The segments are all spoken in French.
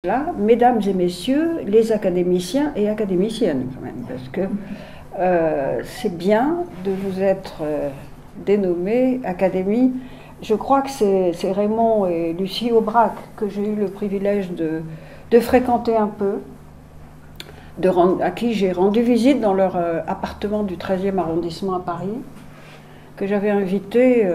là, mesdames et messieurs, les académiciens et académiciennes, quand même, parce que c'est bien de vous être dénommé Académie. Je crois que c'est Raymond et Lucie Aubrac que j'ai eu le privilège de fréquenter un peu, à qui j'ai rendu visite dans leur appartement du 13e arrondissement à Paris, que j'avais invité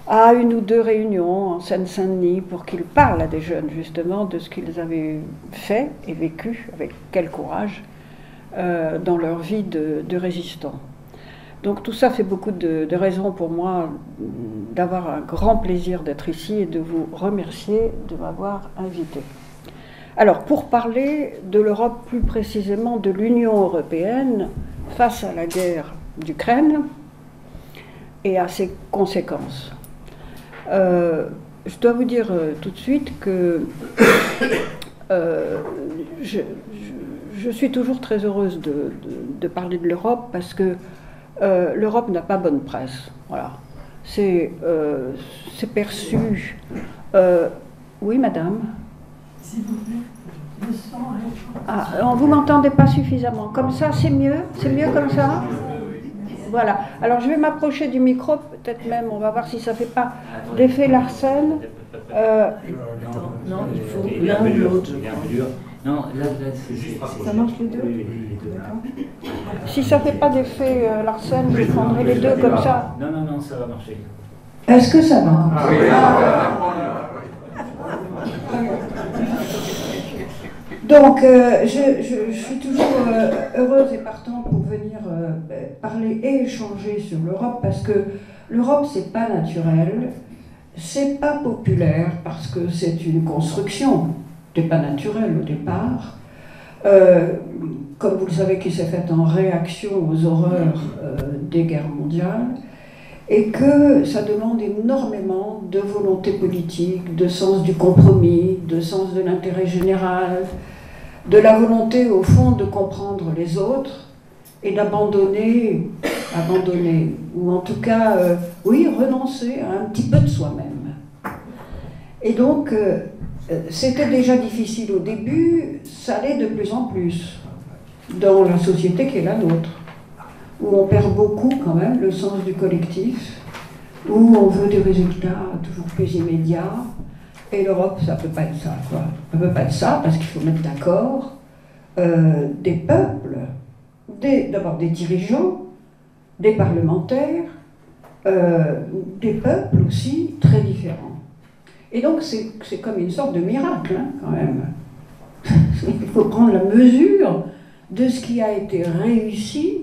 à une ou deux réunions en Seine-Saint-Denis pour qu'ils parlent à des jeunes justement de ce qu'ils avaient fait et vécu, avec quel courage, dans leur vie de résistants. Donc tout ça fait beaucoup de raisons pour moi d'avoir un grand plaisir d'être ici et de vous remercier de m'avoir invité. Alors pour parler de l'Europe, plus précisément de l'Union européenne face à la guerre d'Ukraine et à ses conséquences. Je dois vous dire tout de suite que je suis toujours très heureuse de parler de l'Europe parce que l'Europe n'a pas bonne presse. Voilà. C'est perçu. Oui, madame. S'il vous plaît, le son est... Ah, vous m'entendez pas suffisamment. Comme ça, c'est mieux? C'est mieux comme ça? Voilà. Alors, je vais m'approcher du micro, peut-être même, on va voir si ça fait pas d'effet Larsen. Non, il faut l'un ou l'autre. Non, là, Ça marche les deux? Oui, les deux. Si ça fait pas d'effet Larsen, je prendrai les deux comme ça. Non, ça va marcher. Est-ce que ça va? Donc, je suis toujours heureuse et partante pour venir parler et échanger sur l'Europe parce que l'Europe, c'est pas naturel, c'est pas populaire parce que c'est une construction, c'est pas naturel au départ. Comme vous le savez, qui s'est faite en réaction aux horreurs des guerres mondiales, et que ça demande énormément de volonté politique, de sens du compromis, de sens de l'intérêt général, de la volonté, au fond, de comprendre les autres et d'abandonner, ou en tout cas, oui, renoncer à un petit peu de soi-même. Et donc, c'était déjà difficile au début, ça l'est de plus en plus dans la société qui est la nôtre, où on perd beaucoup quand même le sens du collectif, où on veut des résultats toujours plus immédiats. Et l'Europe, ça ne peut pas être ça, quoi. Ça ne peut pas être ça parce qu'il faut mettre d'accord des peuples, d'abord des dirigeants, des parlementaires, des peuples aussi très différents. Et donc c'est comme une sorte de miracle, hein, quand même. Il faut prendre la mesure de ce qui a été réussi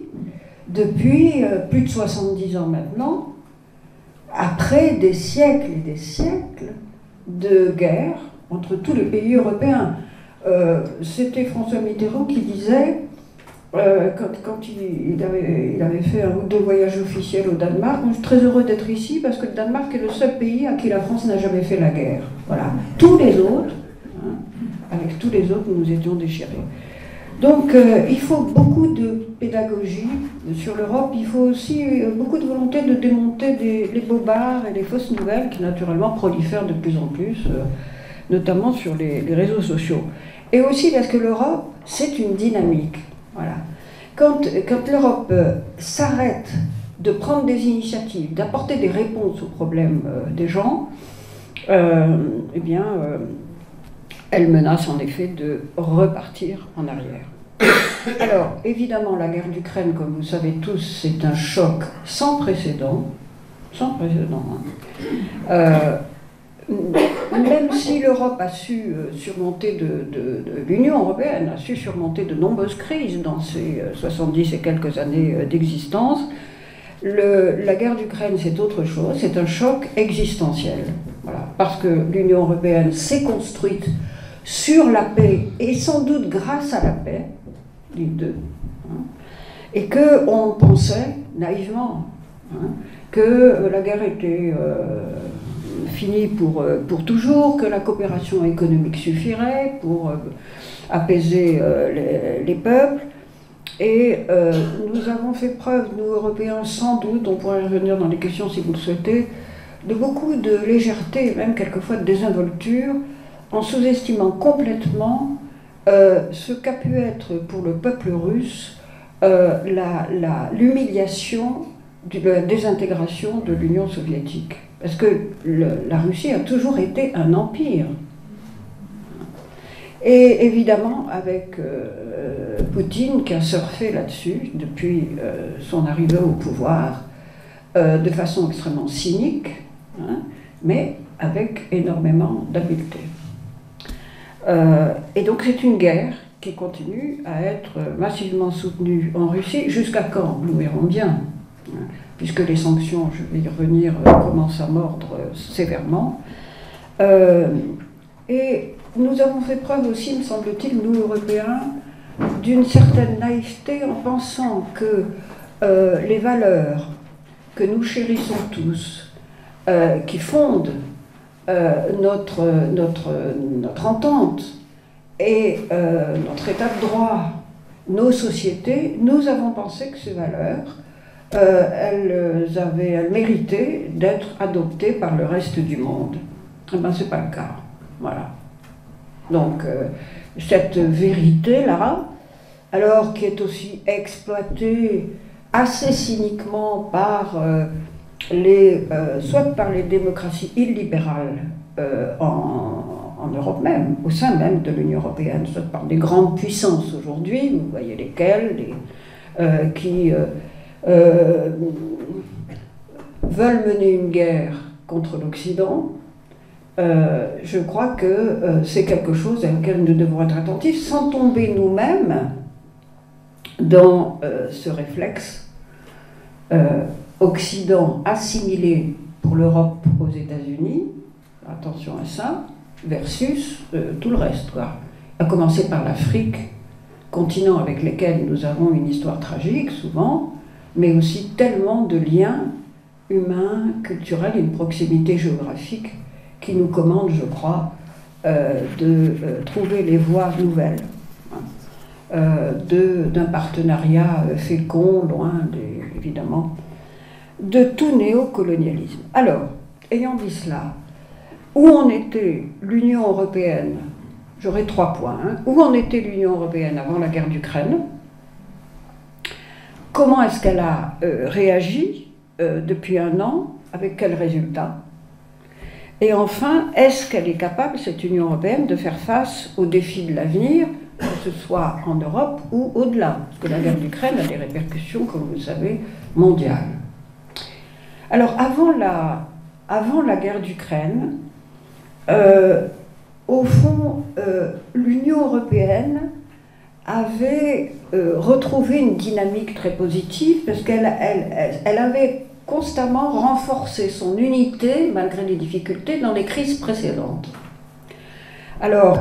depuis plus de 70 ans maintenant, après des siècles et des siècles de guerre entre tous les pays européens. C'était François Mitterrand qui disait, quand il avait fait un ou deux voyages officiels au Danemark, je suis très heureux d'être ici parce que le Danemark est le seul pays à qui la France n'a jamais fait la guerre. Voilà. Tous les autres, hein, avec tous les autres, nous nous étions déchirés. Donc il faut beaucoup de pédagogie sur l'Europe, il faut aussi beaucoup de volonté de démonter les bobards et les fausses nouvelles qui naturellement prolifèrent de plus en plus, notamment sur les réseaux sociaux. Et aussi parce que l'Europe, c'est une dynamique. Voilà. Quand l'Europe s'arrête de prendre des initiatives, d'apporter des réponses aux problèmes des gens, eh bien, elle menace en effet de repartir en arrière. Alors, évidemment, la guerre d'Ukraine, comme vous savez tous, c'est un choc sans précédent. Sans précédent. Hein. Même si l'Europe a su surmonter l'Union européenne a su surmonter de nombreuses crises dans ses 70 et quelques années d'existence, la guerre d'Ukraine, c'est autre chose, c'est un choc existentiel. Voilà. Parce que l'Union européenne s'est construite sur la paix, et sans doute grâce à la paix, les deux, hein, et qu'on pensait naïvement hein, que la guerre était finie pour toujours, que la coopération économique suffirait pour apaiser les peuples. Et nous avons fait preuve, nous Européens, sans doute, on pourrait revenir dans les questions si vous le souhaitez, de beaucoup de légèreté, même quelquefois de désinvolture, en sous-estimant complètement ce qu'a pu être pour le peuple russe l'humiliation de la désintégration de l'Union soviétique. Parce que la Russie a toujours été un empire. Et évidemment, avec Poutine qui a surfé là-dessus depuis son arrivée au pouvoir, de façon extrêmement cynique, hein, mais avec énormément d'habileté. Et donc c'est une guerre qui continue à être massivement soutenue en Russie. Jusqu'à quand? Nous verrons bien, hein, puisque les sanctions, je vais y revenir, commencent à mordre sévèrement. Et nous avons fait preuve aussi, me semble-t-il, nous Européens, d'une certaine naïveté en pensant que les valeurs que nous chérissons tous, qui fondent notre entente et notre état de droit, nos sociétés, nous avons pensé que ces valeurs, elles méritaient d'être adoptées par le reste du monde. Eh bien, ce n'est pas le cas. Voilà. Donc, cette vérité-là, alors qui est aussi exploitée assez cyniquement par soit par les démocraties illibérales en Europe même, au sein même de l'Union européenne, soit par des grandes puissances aujourd'hui, vous voyez lesquelles, qui veulent mener une guerre contre l'Occident. Je crois que c'est quelque chose auquel nous devons être attentifs, sans tomber nous-mêmes dans ce réflexe Occident assimilé pour l'Europe aux États-Unis, attention à ça, versus tout le reste, quoi. À commencer par l'Afrique, continent avec lequel nous avons une histoire tragique souvent, mais aussi tellement de liens humains, culturels, une proximité géographique qui nous commande, je crois, de trouver les voies nouvelles, hein, d'un partenariat fécond, loin, évidemment, de tout néocolonialisme. Alors, ayant dit cela, où en était l'Union européenne? J'aurai 3 points. Hein. Où en était l'Union européenne avant la guerre d'Ukraine? Comment est-ce qu'elle a réagi depuis 1 an? Avec quels résultats? Et enfin, est-ce qu'elle est capable, cette Union européenne, de faire face aux défis de l'avenir, que ce soit en Europe ou au-delà? Parce que la guerre d'Ukraine a des répercussions, comme vous le savez, mondiales. Alors, avant la guerre d'Ukraine, au fond, l'Union européenne avait retrouvé une dynamique très positive, parce qu'elle avait constamment renforcé son unité, malgré les difficultés, dans les crises précédentes. Alors,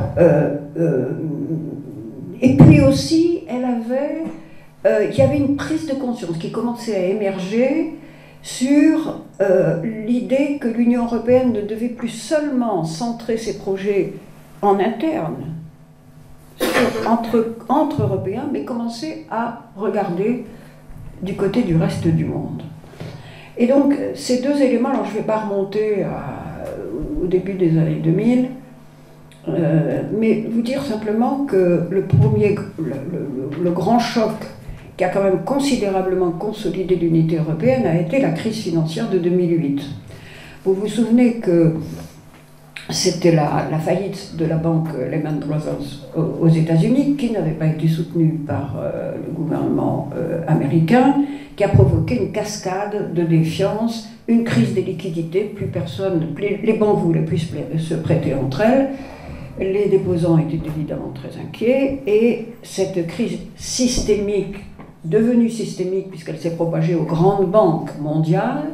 et puis aussi, il y avait une prise de conscience qui commençait à émerger sur l'idée que l'Union européenne ne devait plus seulement centrer ses projets en interne, entre Européens, mais commencer à regarder du côté du reste du monde. Et donc, ces 2 éléments, alors je ne vais pas remonter au début des années 2000, mais vous dire simplement que le grand choc qui a quand même considérablement consolidé l'unité européenne a été la crise financière de 2008. Vous vous souvenez que c'était la faillite de la banque Lehman Brothers aux États-Unis, qui n'avait pas été soutenue par le gouvernement américain, qui a provoqué une cascade de défiance, une crise des liquidités, les banques voulaient plus se prêter entre elles, les déposants étaient évidemment très inquiets, et cette crise systémique, devenue systémique puisqu'elle s'est propagée aux grandes banques mondiales,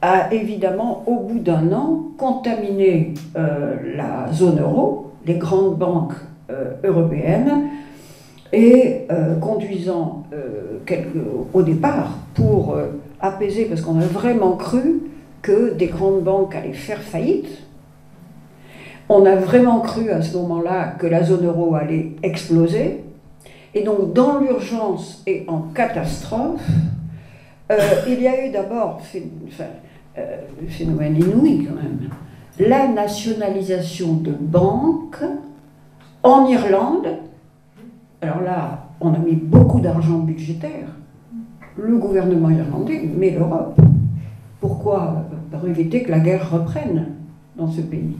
a évidemment, au bout d'1 an, contaminé la zone euro, les grandes banques européennes, et conduisant au départ, pour apaiser, parce qu'on a vraiment cru que des grandes banques allaient faire faillite, on a vraiment cru à ce moment-là que la zone euro allait exploser, et donc dans l'urgence et en catastrophe, il y a eu d'abord, phénomène inouï quand même, la nationalisation de banques en Irlande. Alors là, on a mis beaucoup d'argent budgétaire, le gouvernement irlandais, mais l'Europe. Pourquoi? Pour éviter que la guerre reprenne dans ce pays.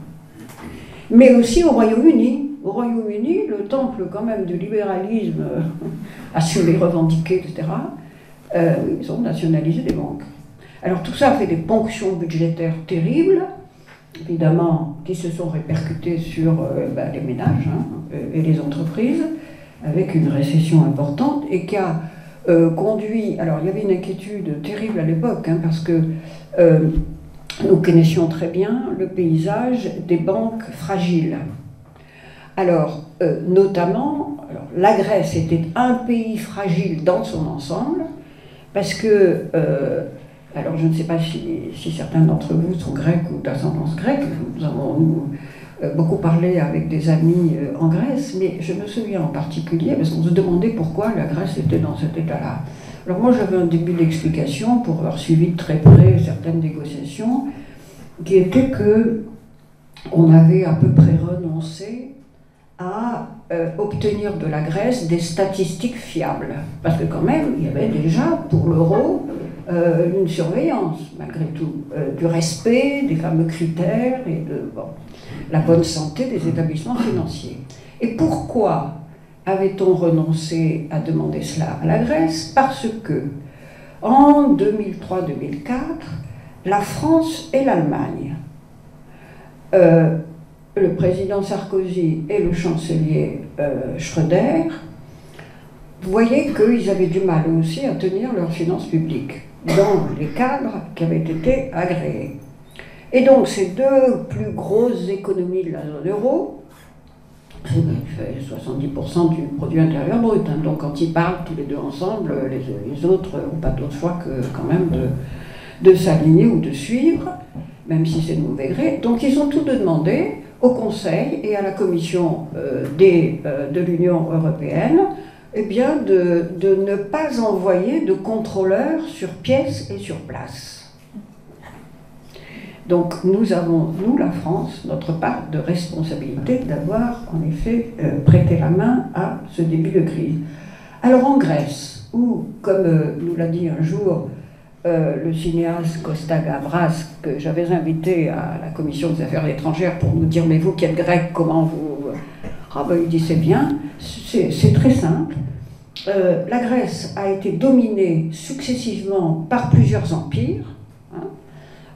Mais aussi au Royaume-Uni. Au Royaume-Uni, le temple quand même du libéralisme assumé, revendiqué, etc., ils ont nationalisé des banques. Alors tout ça a fait des ponctions budgétaires terribles, évidemment, qui se sont répercutées sur les ménages et les entreprises, avec une récession importante, et qui a conduit... Alors il y avait une inquiétude terrible à l'époque, parce que nous connaissions très bien le paysage des banques fragiles. Alors, notamment, la Grèce était un pays fragile dans son ensemble, parce que, alors je ne sais pas si certains d'entre vous sont grecs ou d'ascendance grecque, nous avons beaucoup parlé avec des amis en Grèce, mais je me souviens en particulier, parce qu'on se demandait pourquoi la Grèce était dans cet état-là. Alors moi j'avais un début d'explication pour avoir suivi de très près certaines négociations, qui était que on avait à peu près renoncé à obtenir de la Grèce des statistiques fiables. Parce que quand même, il y avait déjà pour l'euro une surveillance, malgré tout, du respect des fameux critères et de la bonne santé des établissements financiers. Et pourquoi avait-on renoncé à demander cela à la Grèce? Parce que en 2003-2004, la France et l'Allemagne, le président Sarkozy et le chancelier Schröder voyaient qu'ils avaient du mal aussi à tenir leurs finances publiques dans les cadres qui avaient été agréés. Et donc ces deux plus grosses économies de la zone euro, c'est 70% du produit intérieur brut, donc quand ils parlent tous les deux ensemble, les autres n'ont pas d'autre choix que quand même de s'aligner ou de suivre, même si c'est de mauvais gré. Donc ils ont tout demandé au Conseil et à la Commission de l'Union européenne, eh bien de ne pas envoyer de contrôleurs sur pièce et sur place. Donc nous avons, nous la France, notre part de responsabilité d'avoir en effet prêté la main à ce début de crise. Alors en Grèce, où, comme nous l'a dit un jour le cinéaste Costa Gavras, que j'avais invité à la Commission des Affaires étrangères pour nous dire « Mais vous qui êtes grec, comment vous… » Ah ben il dit « C'est bien, c'est très simple. La Grèce a été dominée successivement par plusieurs empires.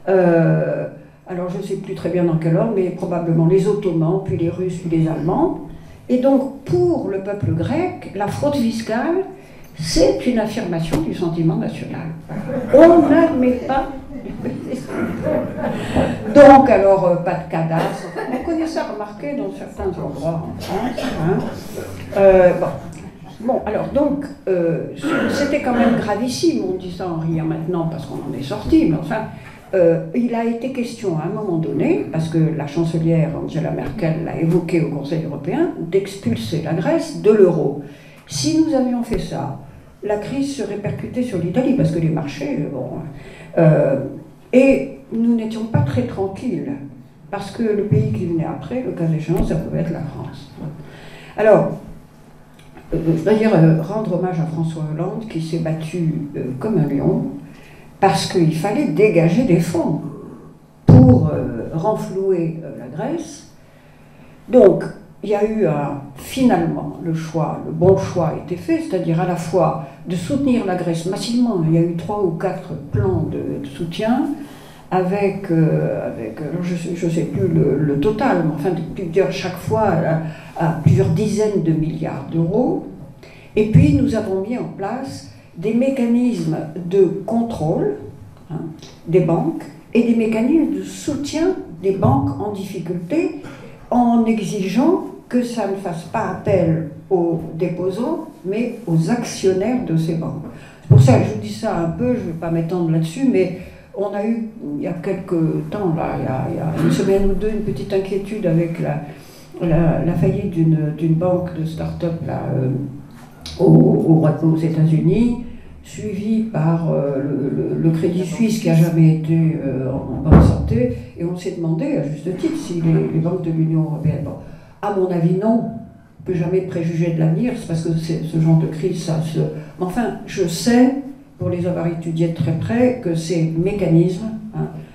Alors je ne sais plus très bien dans quel ordre, mais probablement les Ottomans, puis les Russes, puis les Allemands. Et donc pour le peuple grec, la fraude fiscale, c'est une affirmation du sentiment national. On n'admet pas. Donc, alors, pas de cadastre. On connaît ça, remarqué, dans certains endroits en France. Bon, alors, donc, c'était quand même gravissime. On dit ça en riant maintenant parce qu'on en est sorti, mais enfin, il a été question à un moment donné, parce que la chancelière Angela Merkel l'a évoqué au Conseil européen, d'expulser la Grèce de l'euro. Si nous avions fait ça, la crise se répercutait sur l'Italie, parce que les marchés, et nous n'étions pas très tranquilles, parce que le pays qui venait après, le cas échéant, ça pouvait être la France. Alors, je dois dire, rendre hommage à François Hollande, qui s'est battu comme un lion, parce qu'il fallait dégager des fonds pour renflouer la Grèce. Donc, il y a eu finalement le bon choix a été fait, c'est-à-dire à la fois de soutenir la Grèce massivement. Il y a eu 3 ou 4 plans de soutien avec je ne sais plus le total, mais enfin chaque fois à plusieurs dizaines de milliards d'euros. Et puis nous avons mis en place des mécanismes de contrôle des banques et des mécanismes de soutien des banques en difficulté, en exigeant que ça ne fasse pas appel aux déposants, mais aux actionnaires de ces banques. C'est pour ça que je vous dis ça un peu, je ne vais pas m'étendre là-dessus, mais on a eu, il y a quelques temps, là, il y a une semaine ou deux, une petite inquiétude avec la faillite d'une banque de start-up là, aux États-Unis, suivi par le Crédit Suisse qui n'a jamais été en bonne santé, et on s'est demandé, à juste titre, si les banques de l'Union européenne... Bon, à mon avis, non, on ne peut jamais préjuger de l'avenir, c'est parce que ce genre de crise, ça se... Mais enfin, je sais, pour les avoir étudiés de très près, que ces mécanismes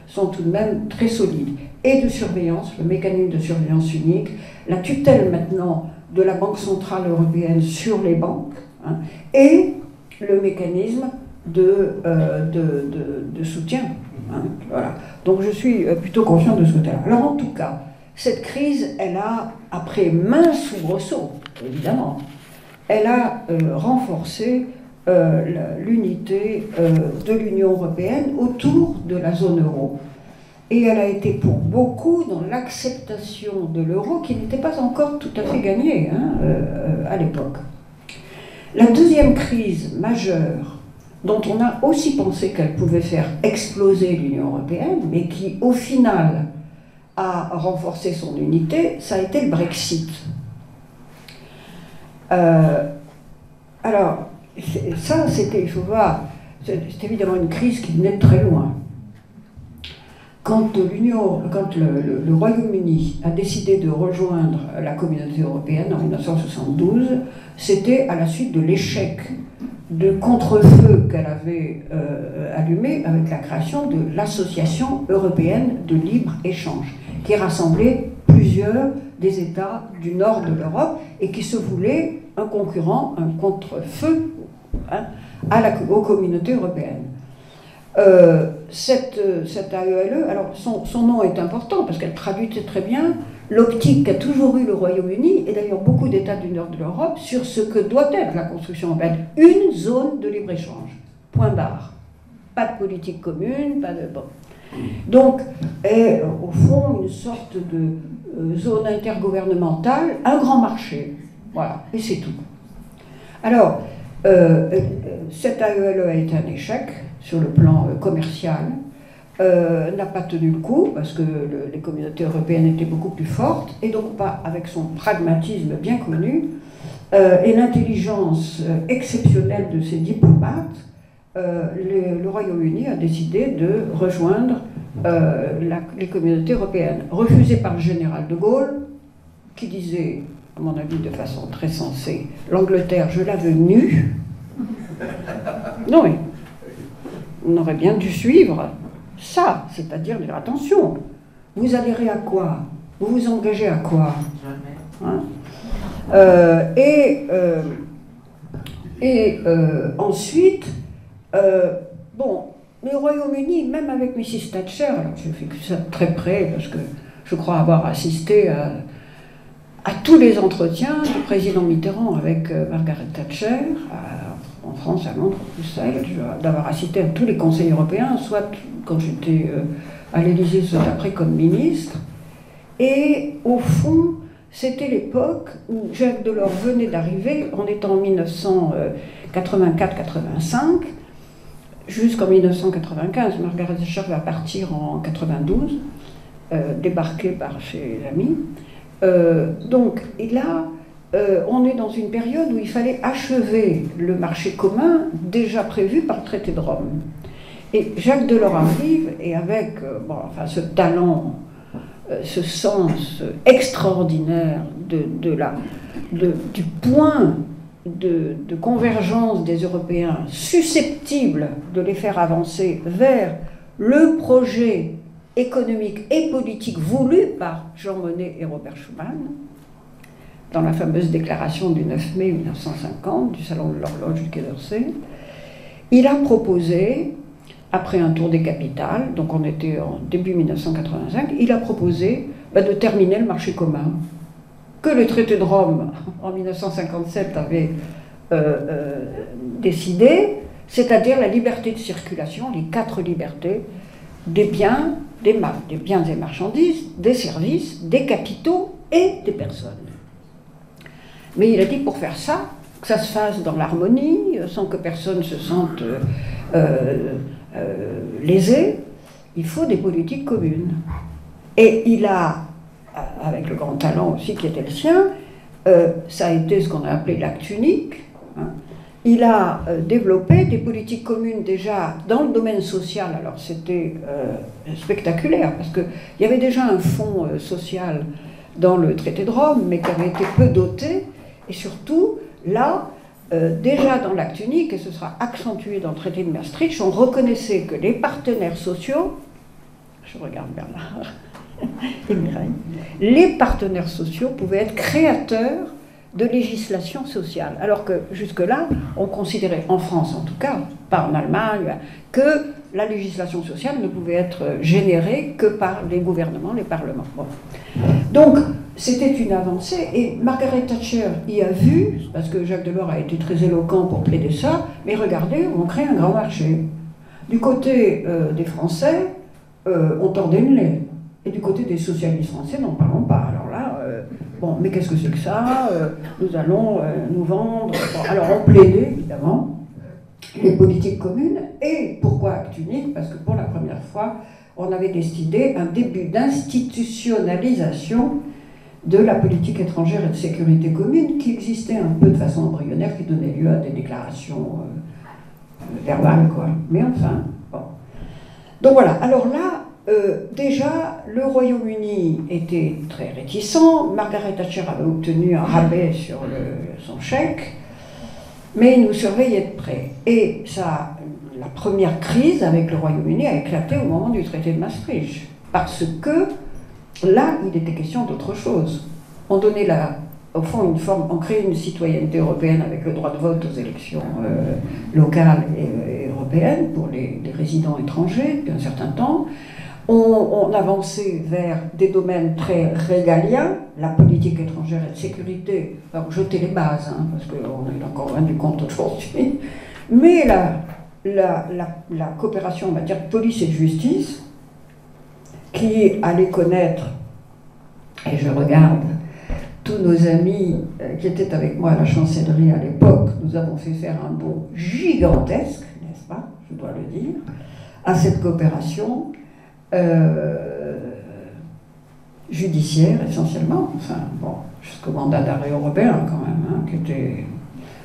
sont tout de même très solides. Et de surveillance, le mécanisme de surveillance unique, la tutelle maintenant de la Banque Centrale Européenne sur les banques, et le mécanisme de soutien. Voilà. Donc je suis plutôt confiant de ce côté-là. Alors en tout cas, cette crise, elle a, après maints soubresauts, évidemment, elle a renforcé l'unité de l'Union européenne autour de la zone euro. Et elle a été pour beaucoup dans l'acceptation de l'euro qui n'était pas encore tout à fait gagnée à l'époque. La deuxième crise majeure, dont on a aussi pensé qu'elle pouvait faire exploser l'Union européenne, mais qui au final a renforcé son unité, ça a été le Brexit. Alors, ça, c'était, il faut voir, c'est évidemment une crise qui venait de très loin. Quand le Royaume-Uni a décidé de rejoindre la communauté européenne en 1972, c'était à la suite de l'échec de contre-feu qu'elle avait allumé avec la création de l'Association européenne de libre-échange, qui rassemblait plusieurs des États du nord de l'Europe et qui se voulait un concurrent, un contre-feu aux communautés européennes. Cette AELE, alors son nom est important parce qu'elle traduit très bien l'optique qu'a toujours eu le Royaume-Uni et d'ailleurs beaucoup d'États du nord de l'Europe sur ce que doit être la construction européenne. Une zone de libre-échange. Point barre. Pas de politique commune, pas de... Bon. Donc, est au fond une sorte de zone intergouvernementale, un grand marché. Voilà, et c'est tout. Alors, cette AELE a été un échec sur le plan commercial, n'a pas tenu le coup parce que les communautés européennes étaient beaucoup plus fortes et donc pas avec son pragmatisme bien connu et l'intelligence exceptionnelle de ses diplomates, le Royaume-Uni a décidé de rejoindre les communautés européennes, refusé par le général de Gaulle qui disait, à mon avis de façon très sensée, l'Angleterre je la veux nue. Non mais on aurait bien dû suivre ça, c'est-à-dire dire attention, vous adhérez à quoi? Vous vous engagez à quoi? Ensuite, bon, mais au Royaume-Uni, même avec Mrs. Thatcher, alors je fais ça de très près parce que je crois avoir assisté à tous les entretiens du président Mitterrand avec Margaret Thatcher, en France, à Londres, à Bruxelles, d'avoir assisté à tous les conseils européens, soit quand j'étais à l'Élysée, soit après comme ministre. Et au fond, c'était l'époque où Jacques Delors venait d'arriver, on est en 1984-85, jusqu'en 1995. Margaret Thatcher va partir en 92, débarquée par ses amis. Donc, et là, on est dans une période où il fallait achever le marché commun déjà prévu par le traité de Rome. Et Jacques Delors arrive, et avec ce talent, ce sens extraordinaire du point de convergence des Européens susceptibles de les faire avancer vers le projet économique et politique voulu par Jean Monnet et Robert Schuman, dans la fameuse déclaration du 9 mai 1950 du Salon de l'Horloge du Quai d'Orsay, il a proposé, après un tour des capitales, donc on était en début 1985, il a proposé de terminer le marché commun, que le traité de Rome en 1957 avait décidé, c'est-à-dire la liberté de circulation, les 4 libertés, des biens, des biens et marchandises, des services, des capitaux et des personnes. Mais il a dit pour faire ça, que ça se fasse dans l'harmonie, sans que personne se sente lésé, il faut des politiques communes. Et il a, avec le grand talent aussi qui était le sien, ça a été ce qu'on a appelé l'acte unique. il a développé des politiques communes déjà dans le domaine social. Alors c'était spectaculaire, parce qu'il y avait déjà un fonds social dans le traité de Rome, mais qui avait été peu doté, et surtout, là, déjà dans l'acte unique, et ce sera accentué dans le traité de Maastricht, on reconnaissait que les partenaires sociaux, je regarde Bernard et Mireille, les partenaires sociaux pouvaient être créateurs de législation sociale, alors que jusque-là, on considérait, en France en tout cas, pas en Allemagne, que la législation sociale ne pouvait être générée que par les gouvernements, les parlements. Bon. Donc, c'était une avancée, et Margaret Thatcher y a vu, parce que Jacques Delors a été très éloquent pour plaider ça, mais regardez, on crée un grand marché. Du côté des Français, on tordait le nez. Et du côté des socialistes français, n'en parlons pas. Alors là, bon, mais qu'est-ce que c'est que ça? Nous allons nous vendre. Bon, alors on plaidait, évidemment, les politiques communes. Et pourquoi acte unique? Parce que pour la première fois, on avait décidé un début d'institutionnalisation de la politique étrangère et de sécurité commune, qui existait un peu de façon embryonnaire, qui donnait lieu à des déclarations verbales, quoi. Mais enfin, bon. Donc voilà, alors là, déjà, le Royaume-Uni était très réticent. Margaret Thatcher avait obtenu un rabais sur son chèque, mais il nous surveillait de près. Et ça, la première crise avec le Royaume-Uni a éclaté au moment du traité de Maastricht, parce que là, il était question d'autre chose. On donnait au fond une forme, on créait une citoyenneté européenne avec le droit de vote aux élections locales et européennes pour les résidents étrangers depuis un certain temps. On avançait vers des domaines très régaliens, la politique étrangère et de sécurité, alors jeter les bases, hein, parce qu'on est encore loin du compte aujourd'hui, mais la coopération en matière de police et de justice, qui allait connaître, et je regarde tous nos amis qui étaient avec moi à la chancellerie à l'époque, nous avons fait faire un bond gigantesque, n'est-ce pas, je dois le dire, à cette coopération judiciaire essentiellement, enfin bon, jusqu'au mandat d'arrêt européen quand même, hein, qui était,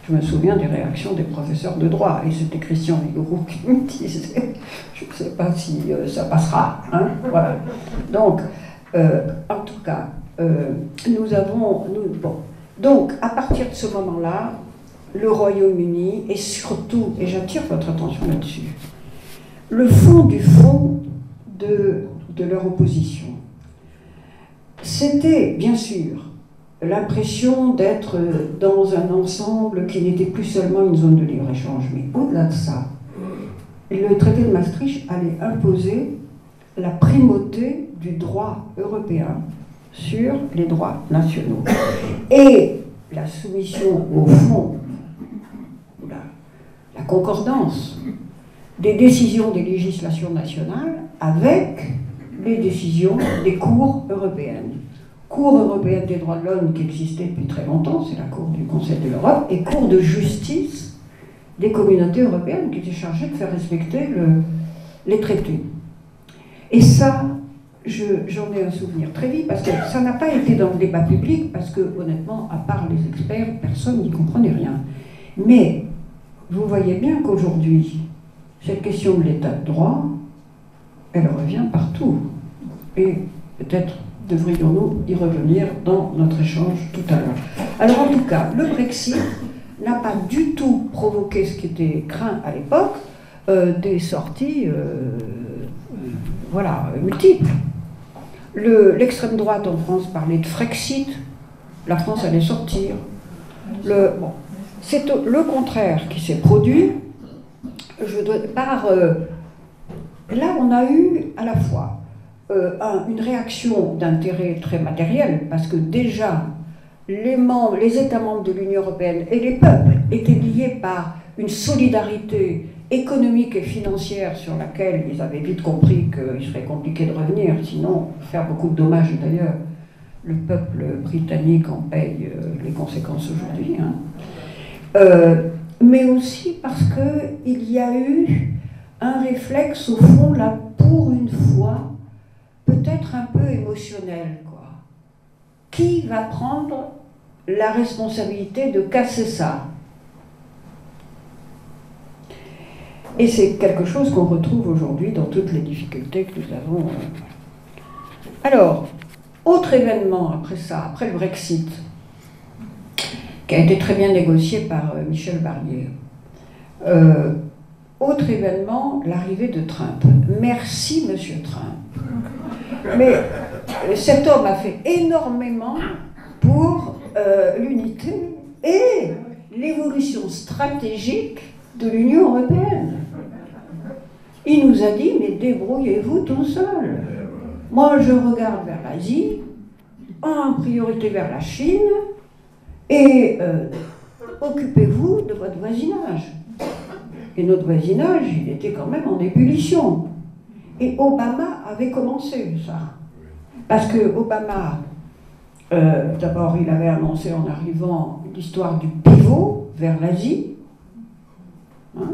je me souviens des réactions des professeurs de droit, et c'était Christian Vigouroux qui me disait, je ne sais pas si ça passera, hein, voilà. Donc, en tout cas, bon, donc à partir de ce moment-là, le Royaume-Uni, et surtout, et j'attire votre attention là-dessus, le fond du fond de leur opposition, c'était bien sûr l'impression d'être dans un ensemble qui n'était plus seulement une zone de libre-échange, mais au-delà de ça, le traité de Maastricht allait imposer la primauté du droit européen sur les droits nationaux. Et la soumission au fond, la concordance des décisions des législations nationales avec les décisions des cours européennes. Cour européenne des droits de l'homme qui existait depuis très longtemps, c'est la Cour du Conseil de l'Europe, et Cour de justice des communautés européennes qui étaient chargées de faire respecter les traités. Et ça, j'en ai un souvenir très vite, parce que ça n'a pas été dans le débat public, parce que honnêtement, à part les experts, personne n'y comprenait rien. Mais vous voyez bien qu'aujourd'hui, cette question de l'état de droit, elle revient partout. Et peut-être devrions-nous y revenir dans notre échange tout à l'heure. Alors en tout cas, le Brexit n'a pas du tout provoqué ce qui était craint à l'époque, des sorties voilà, multiples. L'extrême droite en France parlait de Frexit, la France allait sortir. Bon, c'est le contraire qui s'est produit. Là, on a eu à la fois une réaction d'intérêt très matériel, parce que déjà, les États membres de l'Union européenne et les peuples étaient liés par une solidarité économique et financière sur laquelle ils avaient vite compris qu'il serait compliqué de revenir, sinon faire beaucoup de dommages. D'ailleurs, le peuple britannique en paye les conséquences aujourd'hui. Hein. Mais aussi parce qu'il y a eu un réflexe, au fond, là, pour une fois, peut-être un peu émotionnel, quoi. Qui va prendre la responsabilité de casser ça? Et c'est quelque chose qu'on retrouve aujourd'hui dans toutes les difficultés que nous avons. Alors, autre événement après ça, après le Brexit, qui a été très bien négocié par Michel Barnier. Autre événement, l'arrivée de Trump. Merci, Monsieur Trump. Mais cet homme a fait énormément pour l'unité et l'évolution stratégique de l'Union européenne. Il nous a dit, mais débrouillez-vous tout seul. Moi, je regarde vers l'Asie, en priorité vers la Chine, et occupez-vous de votre voisinage. Et notre voisinage, il était quand même en ébullition. Et Obama avait commencé ça. Parce que Obama, d'abord, il avait annoncé en arrivant l'histoire du pivot vers l'Asie. Hein,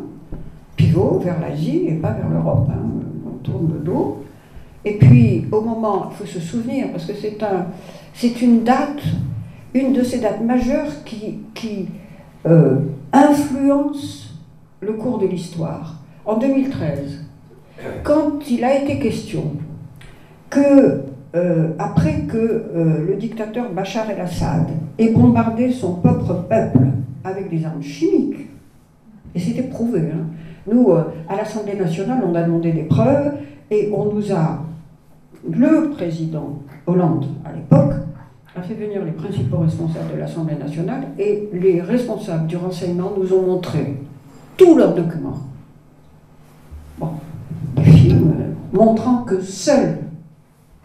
pivot vers l'Asie et pas vers l'Europe. Hein, on tourne le dos. Et puis, au moment, il faut se souvenir, parce que c'est une date, une de ces dates majeures qui influence le cours de l'histoire. En 2013, quand il a été question que, après que le dictateur Bachar el-Assad ait bombardé son propre peuple avec des armes chimiques, et c'était prouvé, hein. Nous, à l'Assemblée nationale, on a demandé des preuves, et on nous a, le président Hollande, à l'époque, a fait venir les principaux responsables de l'Assemblée nationale, et les responsables du renseignement nous ont montré tous leurs documents. Bon, des films montrant que seul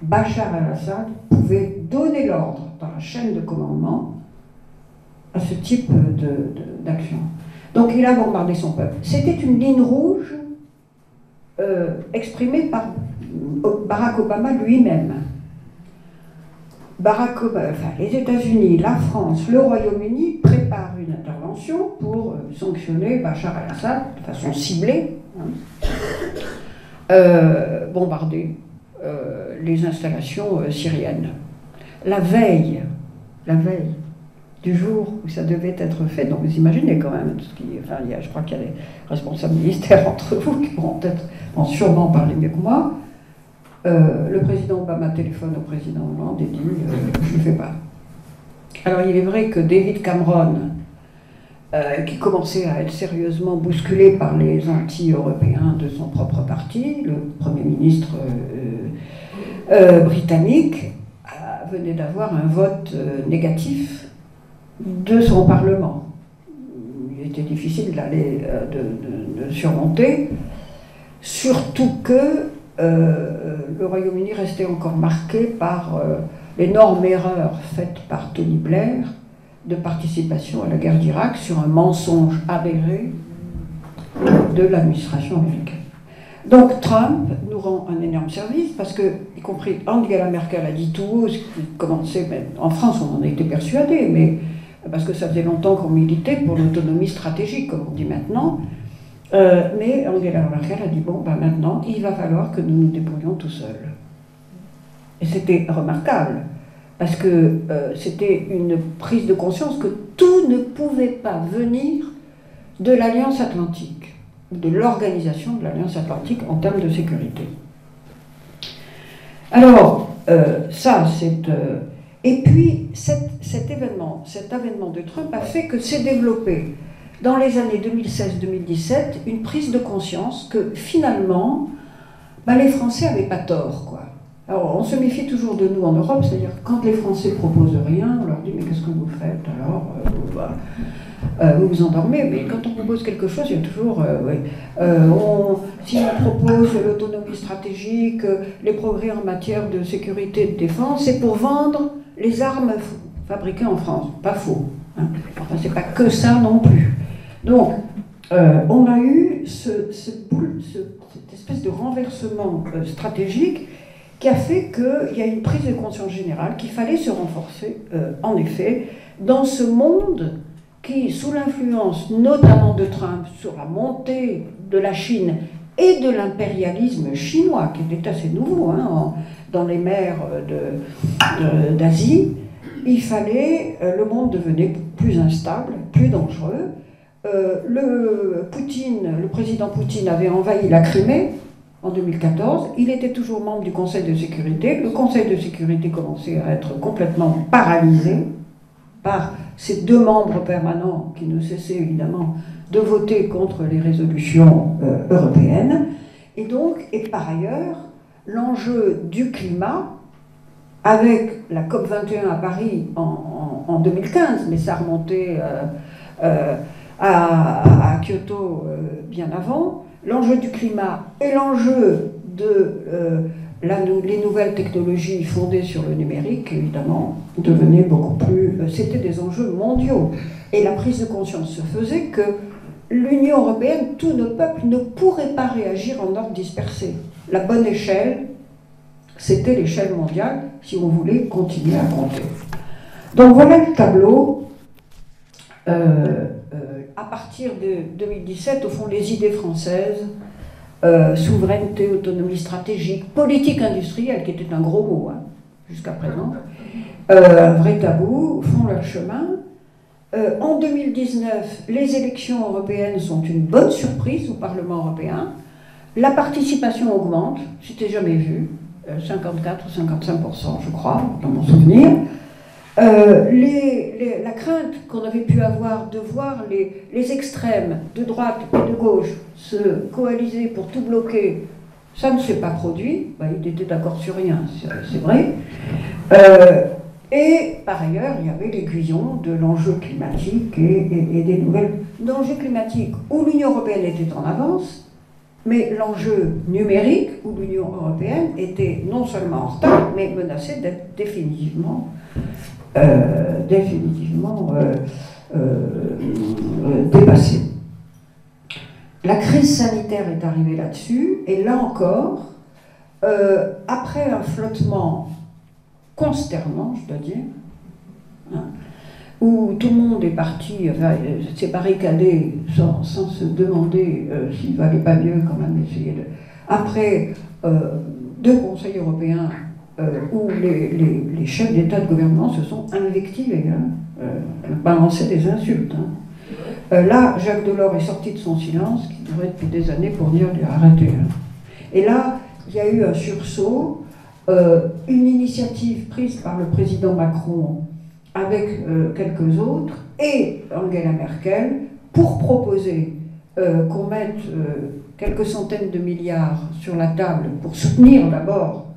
Bachar el-Assad pouvait donner l'ordre dans la chaîne de commandement à ce type d'action. Donc il a bombardé son peuple. C'était une ligne rouge exprimée par Barack Obama lui-même. Les États-Unis, la France, le Royaume-Uni préparent une intervention pour sanctionner Bachar el-Assad de façon ciblée, hein, bombarder les installations syriennes. La veille du jour où ça devait être fait, donc vous imaginez quand même, je crois qu'il y a des responsables militaires entre vous qui pourront peut-être sûrement parler mieux que moi. Le président Obama téléphone au président Hollande et dit je ne le fais pas. Alors il est vrai que David Cameron, qui commençait à être sérieusement bousculé par les anti-européens de son propre parti, le Premier ministre britannique, venait d'avoir un vote négatif de son Parlement. Il était difficile de surmonter, surtout que le Royaume-Uni restait encore marqué par l'énorme erreur faite par Tony Blair de participation à la guerre d'Irak sur un mensonge avéré de l'administration américaine. Donc Trump nous rend un énorme service parce que, y compris Angela Merkel a dit tout haut, ce qui commençait, même en France on en était persuadé, mais parce que ça faisait longtemps qu'on militait pour l'autonomie stratégique, comme on dit maintenant. Mais Angela Merkel a dit bon, maintenant, il va falloir que nous nous débrouillions tout seuls. Et c'était remarquable, parce que c'était une prise de conscience que tout ne pouvait pas venir de l'Alliance Atlantique, de l'organisation de l'Alliance Atlantique en termes de sécurité. Alors, ça, c'est... et puis, cet avènement de Trump a fait que s'est développé dans les années 2016-2017, une prise de conscience que finalement, les Français n'avaient pas tort, quoi. Alors, on se méfie toujours de nous en Europe, c'est-à-dire quand les Français proposent rien, on leur dit mais qu'est-ce que vous faites alors vous vous endormez, mais quand on propose quelque chose, il y a toujours si on propose l'autonomie stratégique, les progrès en matière de sécurité et de défense, c'est pour vendre les armes fabriquées en France. Pas faux. Hein. Enfin, c'est pas que ça non plus. Donc, on a eu cette espèce de renversement stratégique qui a fait qu'il y a une prise de conscience générale qu'il fallait se renforcer, en effet, dans ce monde qui, sous l'influence notamment de Trump, sur la montée de la Chine et de l'impérialisme chinois, qui est assez nouveau dans les mers d'Asie, il fallait, le monde devenait plus instable, plus dangereux, le président Poutine avait envahi la Crimée en 2014. Il était toujours membre du Conseil de sécurité. Le Conseil de sécurité commençait à être complètement paralysé par ces deux membres permanents qui ne cessaient évidemment de voter contre les résolutions européennes. Et donc, et par ailleurs, l'enjeu du climat, avec la COP21 à Paris en 2015, mais ça remontait à Kyoto bien avant, l'enjeu du climat et l'enjeu de les nouvelles technologies fondées sur le numérique, évidemment, devenaient beaucoup plus... C'était des enjeux mondiaux. Et la prise de conscience se faisait que l'Union européenne, tous nos peuples ne pourraient pas réagir en ordre dispersé. La bonne échelle, c'était l'échelle mondiale, si on voulait continuer à compter. Donc voilà le tableau. À partir de 2017, au fond, les idées françaises, souveraineté, autonomie stratégique, politique industrielle, qui était un gros mot jusqu'à présent, un vrai tabou, font leur chemin. En 2019, les élections européennes sont une bonne surprise au Parlement européen. La participation augmente, c'était jamais vu, 54 ou 55%, je crois, dans mon souvenir. La crainte qu'on avait pu avoir de voir les extrêmes de droite et de gauche se coaliser pour tout bloquer, ça ne s'est pas produit. Ils étaient d'accord sur rien, c'est vrai. Et par ailleurs, il y avait l'aiguillon de l'enjeu climatique et des nouvelles enjeux climatiques où l'Union européenne était en avance, mais l'enjeu numérique où l'Union européenne était non seulement en retard, mais menacée d'être définitivement dépassée. La crise sanitaire est arrivée là-dessus, et là encore, après un flottement consternant, je dois dire, où tout le monde est parti, s'est barricadé sans se demander s'il valait pas mieux quand même essayer de... Après deux conseils européens où les chefs d'État et de gouvernement se sont invectivés, balancé des insultes. Là, Jacques Delors est sorti de son silence, qui durait depuis des années, pour dire arrêtez. Et là, il y a eu un sursaut, une initiative prise par le président Macron avec quelques autres et Angela Merkel pour proposer qu'on mette quelques centaines de milliards sur la table pour soutenir d'abord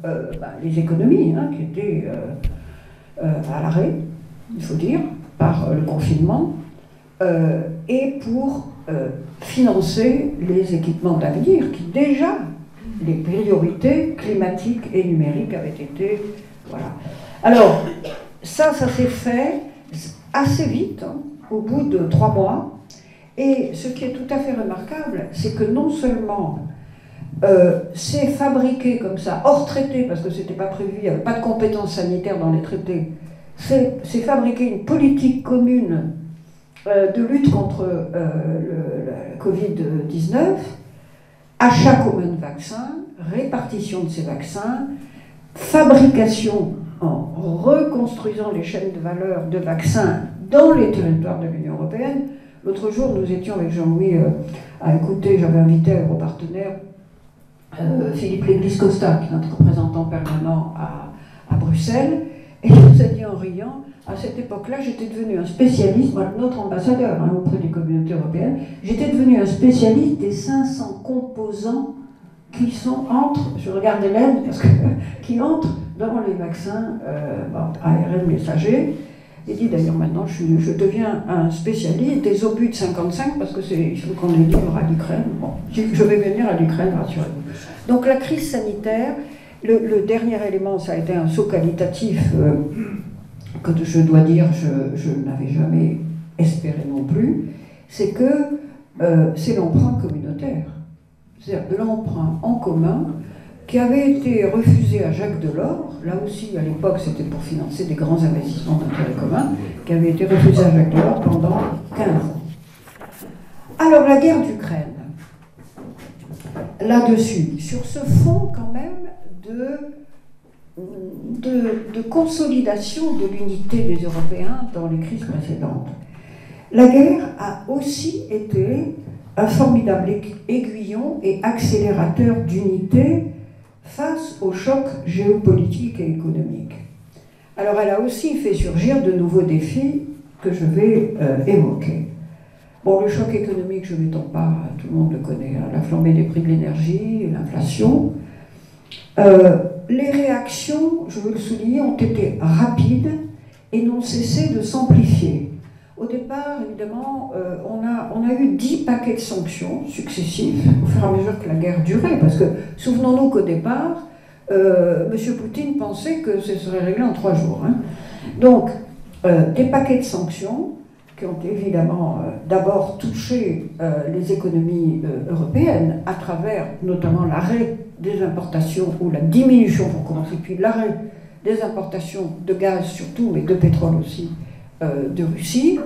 les économies qui étaient à l'arrêt, il faut dire, par le confinement, et pour financer les équipements d'avenir qui déjà, les priorités climatiques et numériques avaient été... Voilà. Alors, ça s'est fait assez vite, au bout de 3 mois, et ce qui est tout à fait remarquable, c'est que non seulement c'est fabriqué comme ça, hors traité, parce que c'était pas prévu, il n'y avait pas de compétences sanitaires dans les traités, c'est fabriqué une politique commune de lutte contre le Covid-19, achat commun de vaccins, répartition de ces vaccins, fabrication en reconstruisant les chaînes de valeur de vaccins dans les territoires de l'Union européenne. L'autre jour, nous étions avec Jean-Louis à écouter, j'avais invité à Europartenaire Philippe Léglise-Costa, qui est notre représentant permanent à Bruxelles, et il nous a dit en riant, à cette époque-là, j'étais devenu un spécialiste, moi, notre ambassadeur auprès des communautés européennes, j'étais devenu un spécialiste des 500 composants qui sont je regarde Hélène, parce que, qui entrent dans les vaccins ARN messagers. Il dit d'ailleurs maintenant, je deviens un spécialiste des obus de 55 parce que il faut qu'on les livre à l'Ukraine. Bon, je vais venir à l'Ukraine, rassurez-vous. Donc la crise sanitaire, le dernier élément, ça a été un saut qualitatif que je dois dire, je n'avais jamais espéré non plus, c'est que c'est l'emprunt communautaire. C'est-à-dire l'emprunt en commun qui avait été refusé à Jacques Delors, là aussi à l'époque c'était pour financer des grands investissements d'intérêt commun, qui avait été refusé à Jacques Delors pendant 15 ans. Alors la guerre d'Ukraine, là-dessus, sur ce fond quand même de consolidation de l'unité des Européens dans les crises précédentes. la guerre a aussi été un formidable aiguillon et accélérateur d'unité face aux chocs géopolitiques et économiques. Alors elle a aussi fait surgir de nouveaux défis que je vais évoquer. Bon, le choc économique, je ne m'étends pas, tout le monde le connaît, hein, la flambée des prix de l'énergie, l'inflation. Les réactions, je veux le souligner, ont été rapides et n'ont cessé de s'amplifier. Au départ, évidemment, on a eu 10 paquets de sanctions successifs au fur et à mesure que la guerre durait, parce que souvenons-nous qu'au départ, M. Poutine pensait que ce serait réglé en 3 jours. Hein. Donc, des paquets de sanctions qui ont évidemment d'abord touché les économies européennes à travers notamment l'arrêt des importations, ou la diminution pour commencer, puis l'arrêt des importations de gaz surtout, mais de pétrole aussi, de Russie.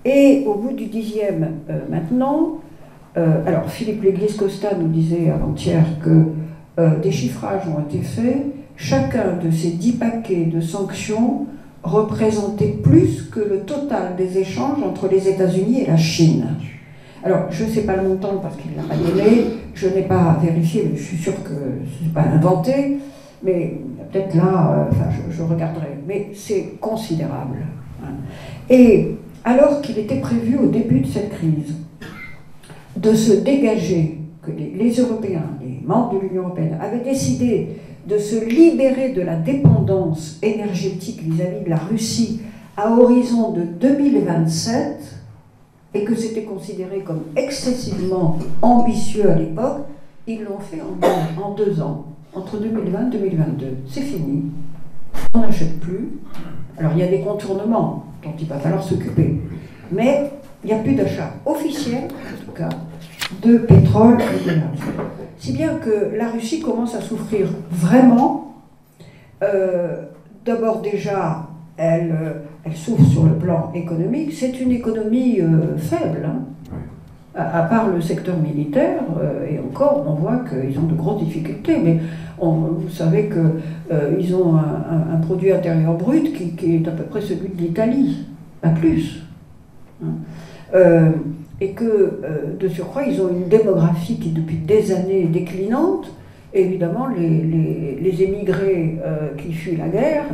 Et au bout du 10e maintenant, alors Philippe Léglise-Costa nous disait avant-hier que des chiffrages ont été faits, chacun de ces 10 paquets de sanctions représentait plus que le total des échanges entre les États-Unis et la Chine. Alors, je ne sais pas le montant parce qu'il ne l'a pas donné, je n'ai pas vérifié, mais je suis sûr que ce n'est pas inventé, mais peut-être là, enfin, je regarderai, mais c'est considérable. Hein. Et alors qu'il était prévu au début de cette crise de se dégager, que les Européens, les membres de l'Union européenne, avaient décidé de se libérer de la dépendance énergétique vis-à-vis de la Russie à horizon de 2027, et que c'était considéré comme excessivement ambitieux à l'époque, ils l'ont fait en 2 ans, entre 2020 et 2022. C'est fini. On n'achète plus. Alors il y a des contournements dont il va falloir s'occuper, mais il n'y a plus d'achat officiel, en tout cas, de pétrole et d'énergie. Si bien que la Russie commence à souffrir vraiment. D'abord déjà, elle souffre sur le plan économique. C'est une économie faible, hein. À part le secteur militaire, et encore, on voit qu'ils ont de grosses difficultés, mais vous savez qu'ils ont un produit intérieur brut qui est à peu près celui de l'Italie, pas plus. Hein. Et que, de surcroît, ils ont une démographie qui, depuis des années, est déclinante. Et évidemment, les émigrés qui fuient la guerre,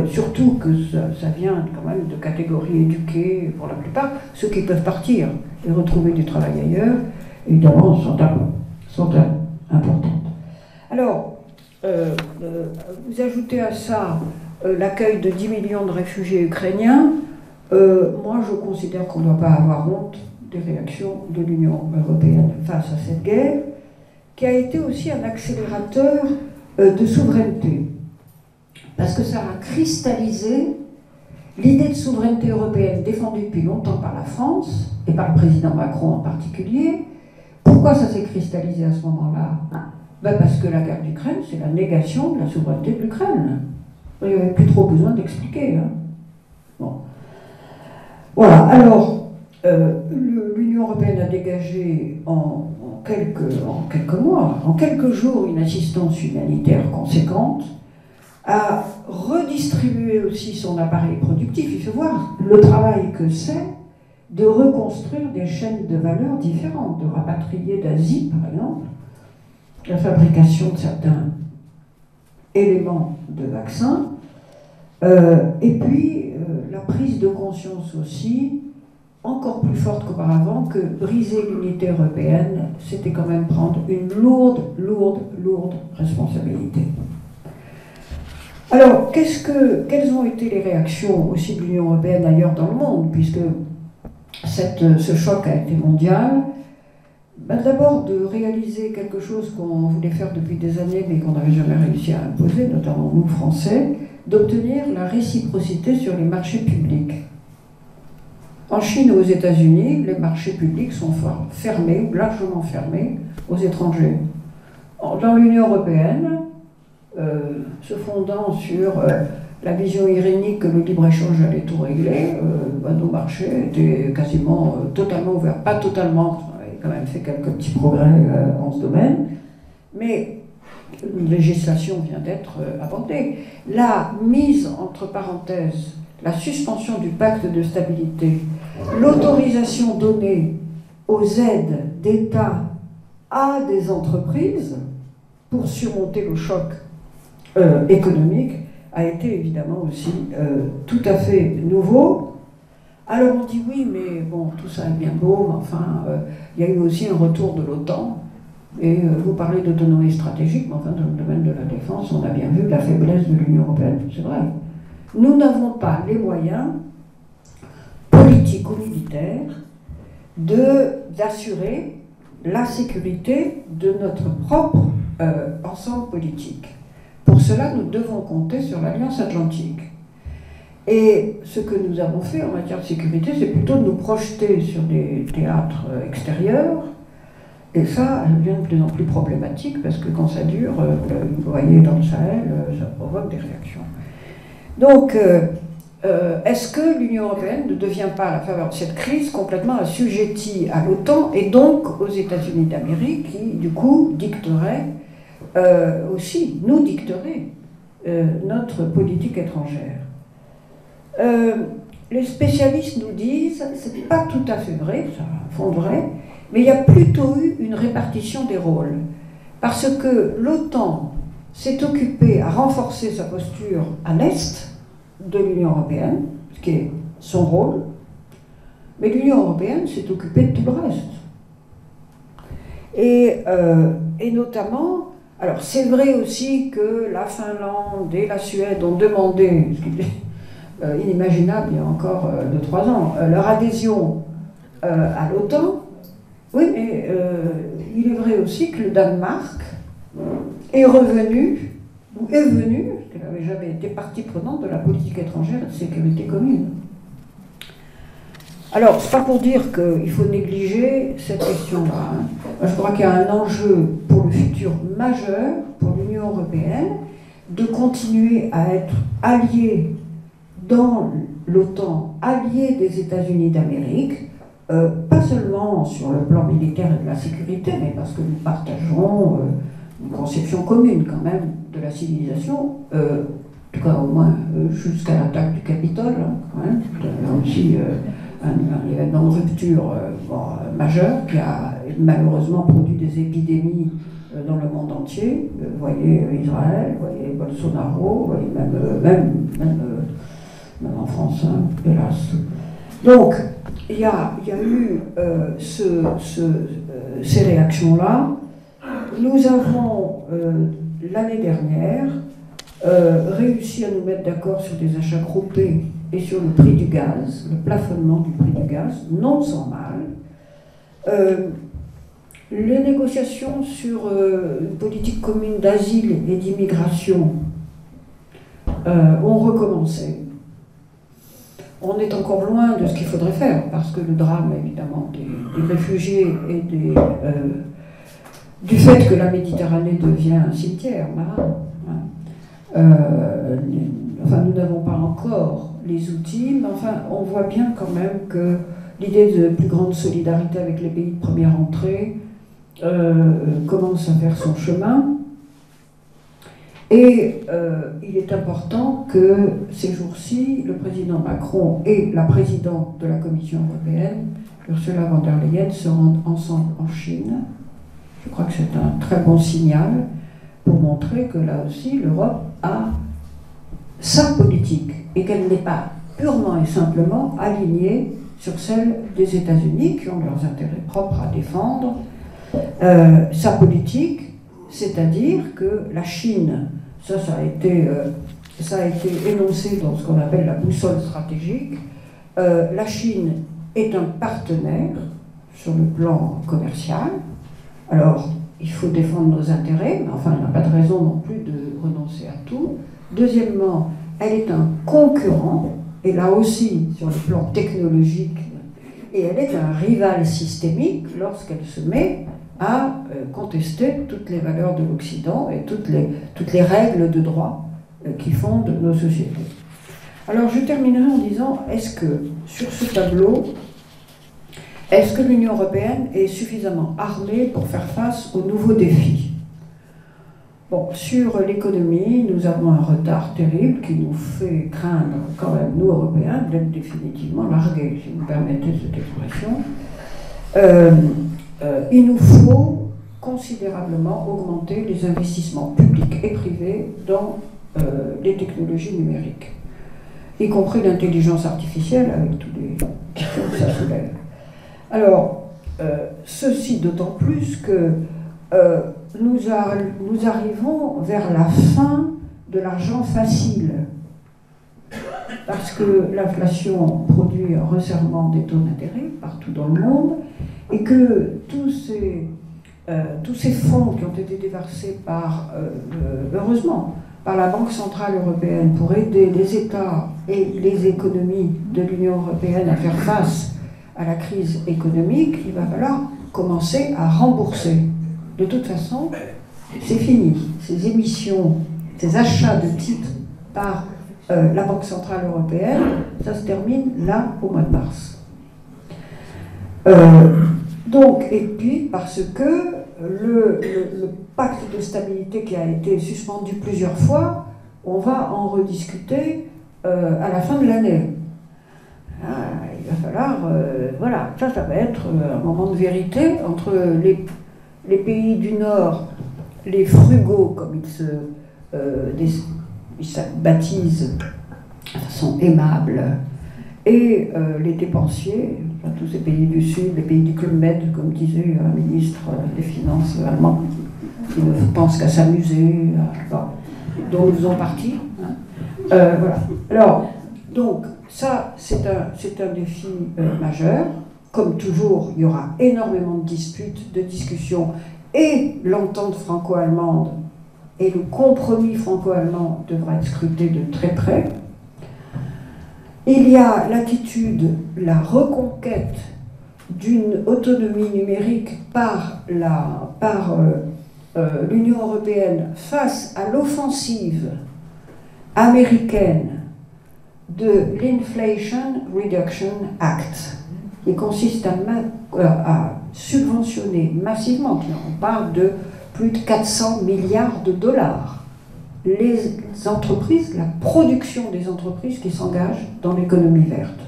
surtout que ça vient quand même de catégories éduquées, pour la plupart, ceux qui peuvent partir et retrouver du travail ailleurs, évidemment, sont importantes. Alors, vous ajoutez à ça l'accueil de 10 millions de réfugiés ukrainiens. Moi, je considère qu'on ne doit pas avoir honte des réactions de l'Union européenne face à cette guerre, qui a été aussi un accélérateur de souveraineté, parce que ça a cristallisé l'idée de souveraineté européenne défendue depuis longtemps par la France, et par le président Macron en particulier. Pourquoi ça s'est cristallisé à ce moment-là? Ben parce que la guerre d'Ukraine, c'est la négation de la souveraineté de l'Ukraine. Il n'y avait plus trop besoin d'expliquer. Hein. Bon. Voilà, alors, l'Union européenne a dégagé en quelques mois, en quelques jours, une assistance humanitaire conséquente, a redistribué aussi son appareil productif. Il faut voir le travail que c'est de reconstruire des chaînes de valeur différentes, de rapatrier d'Asie, par exemple, la fabrication de certains éléments de vaccins, et puis la prise de conscience aussi, encore plus forte qu'auparavant, que briser l'unité européenne, c'était quand même prendre une lourde responsabilité. Alors, quelles ont été les réactions aussi de l'Union européenne ailleurs dans le monde, puisque ce choc a été mondial? D'abord, de réaliser quelque chose qu'on voulait faire depuis des années, mais qu'on n'avait jamais réussi à imposer, notamment nous, Français, d'obtenir la réciprocité sur les marchés publics. En Chine ou aux États-Unis, les marchés publics sont fermés, ou largement fermés, aux étrangers. Dans l'Union européenne, se fondant sur la vision irénique que le libre-échange allait tout régler, nos marchés étaient quasiment totalement ouverts. Pas totalement, on avait quand même fait quelques petits progrès en ce domaine, mais une législation vient d'être abordée. La mise entre parenthèses, la suspension du pacte de stabilité, l'autorisation donnée aux aides d'État à des entreprises pour surmonter le choc économique a été évidemment aussi tout à fait nouveau. Alors on dit oui, mais bon, tout ça est bien beau, mais enfin, il y a eu aussi un retour de l'OTAN, et vous parlez d'autonomie stratégique, mais enfin, dans le domaine de la défense, on a bien vu la faiblesse de l'Union européenne, c'est vrai. Nous n'avons pas les moyens politiques ou militaires d'assurer la sécurité de notre propre ensemble politique. Pour cela, nous devons compter sur l'Alliance Atlantique. Et ce que nous avons fait en matière de sécurité, c'est plutôt de nous projeter sur des théâtres extérieurs. Et ça devient de plus en plus problématique parce que quand ça dure, vous voyez dans le Sahel, ça provoque des réactions. Donc, est-ce que l'Union européenne ne devient pas, à la faveur de cette crise, complètement assujettie à l'OTAN et donc aux États-Unis d'Amérique qui, du coup, dicteraient nous dicterait notre politique étrangère. Les spécialistes nous disent, c'est pas tout à fait vrai, ça fond vrai, mais il y a plutôt eu une répartition des rôles. Parce que l'OTAN s'est occupée à renforcer sa posture à l'est de l'Union européenne, ce qui est son rôle, mais l'Union européenne s'est occupée de tout le reste. Et notamment, alors c'est vrai aussi que la Finlande et la Suède ont demandé, ce qui est inimaginable il y a encore 2-3 ans, leur adhésion à l'OTAN. Oui, mais il est vrai aussi que le Danemark est revenu, ou est venu, parce qu'elle n'avait jamais été partie prenante de la politique étrangère et de sécurité commune. Alors, c'est pas pour dire qu'il faut négliger cette question-là. Hein. Je crois qu'il y a un enjeu pour le futur majeur, pour l'Union européenne, de continuer à être allié dans l'OTAN, allié des États-Unis d'Amérique, pas seulement sur le plan militaire et de la sécurité, mais parce que nous partageons une conception commune quand même de la civilisation, en tout cas au moins jusqu'à l'attaque du Capitole, hein, quand même, aussi un événement de rupture majeur qui a malheureusement produit des épidémies dans le monde entier. Vous voyez Israël, vous voyez Bolsonaro, vous voyez même en France, hein, hélas. Donc, il y a eu ces réactions-là. Nous avons, l'année dernière, réussi à nous mettre d'accord sur des achats groupés et sur le prix du gaz, le plafonnement du prix du gaz, non sans mal. Les négociations sur une politique commune d'asile et d'immigration ont recommencé. On est encore loin de ce qu'il faudrait faire, parce que le drame, évidemment, des réfugiés et du fait que la Méditerranée devient un cimetière marin. Hein. Enfin, nous n'avons pas encore les outils, mais enfin, on voit bien quand même que l'idée de plus grande solidarité avec les pays de première entrée commence à faire son chemin. Et il est important que ces jours-ci, le président Macron et la présidente de la Commission européenne, Ursula von der Leyen, se rendent ensemble en Chine. Je crois que c'est un très bon signal pour montrer que là aussi, l'Europe a sa politique et qu'elle n'est pas purement et simplement alignée sur celle des États-Unis qui ont leurs intérêts propres à défendre. Sa politique, c'est-à-dire que la Chine, ça a été énoncé dans ce qu'on appelle la boussole stratégique, la Chine est un partenaire sur le plan commercial. Alors, il faut défendre nos intérêts, mais enfin, il n'y a pas de raison non plus de renoncer à tout. Deuxièmement, elle est un concurrent, et là aussi, sur le plan technologique, et elle est un rival systémique lorsqu'elle se met à contester toutes les valeurs de l'Occident et toutes les règles de droit qui fondent nos sociétés. Alors, je terminerai en disant, est-ce que, sur ce tableau, est-ce que l'Union européenne est suffisamment armée pour faire face aux nouveaux défis? Bon, sur l'économie, nous avons un retard terrible qui nous fait craindre, quand même, nous Européens, d'être définitivement largués, si vous permettez cette expression. Il nous faut considérablement augmenter les investissements publics et privés dans les technologies numériques, y compris l'intelligence artificielle, avec tous les questions que ça soulève. Alors, ceci d'autant plus que nous arrivons vers la fin de l'argent facile, parce que l'inflation produit un resserrement des taux d'intérêt partout dans le monde, et que tous ces fonds qui ont été déversés heureusement, par la Banque Centrale Européenne pour aider les États et les économies de l'Union Européenne à faire face à la crise économique, il va falloir commencer à rembourser. De toute façon, c'est fini. Ces émissions, ces achats de titres par la Banque Centrale Européenne, ça se termine là au mois de mars. Donc, et puis parce que le pacte de stabilité qui a été suspendu plusieurs fois, on va en rediscuter à la fin de l'année. Il va falloir, voilà, ça va être un moment de vérité entre les pays du Nord, les frugaux, comme ils se baptisent de façon aimable, et les dépensiers, enfin, tous ces pays du Sud, les pays du Club Med, comme disait un ministre des Finances allemand, qui ne pense qu'à s'amuser, dont nous faisons partie. Voilà. Alors, donc, ça, c'est un défi majeur. Comme toujours, il y aura énormément de disputes, de discussions, et l'entente franco-allemande et le compromis franco-allemand devra être scruté de très près. Il y a l'attitude, la reconquête d'une autonomie numérique par l'Union européenne face à l'offensive américaine de l'Inflation Reduction Act, qui consiste à subventionner massivement, on parle de plus de 400 milliards de dollars, les entreprises, la production des entreprises qui s'engagent dans l'économie verte,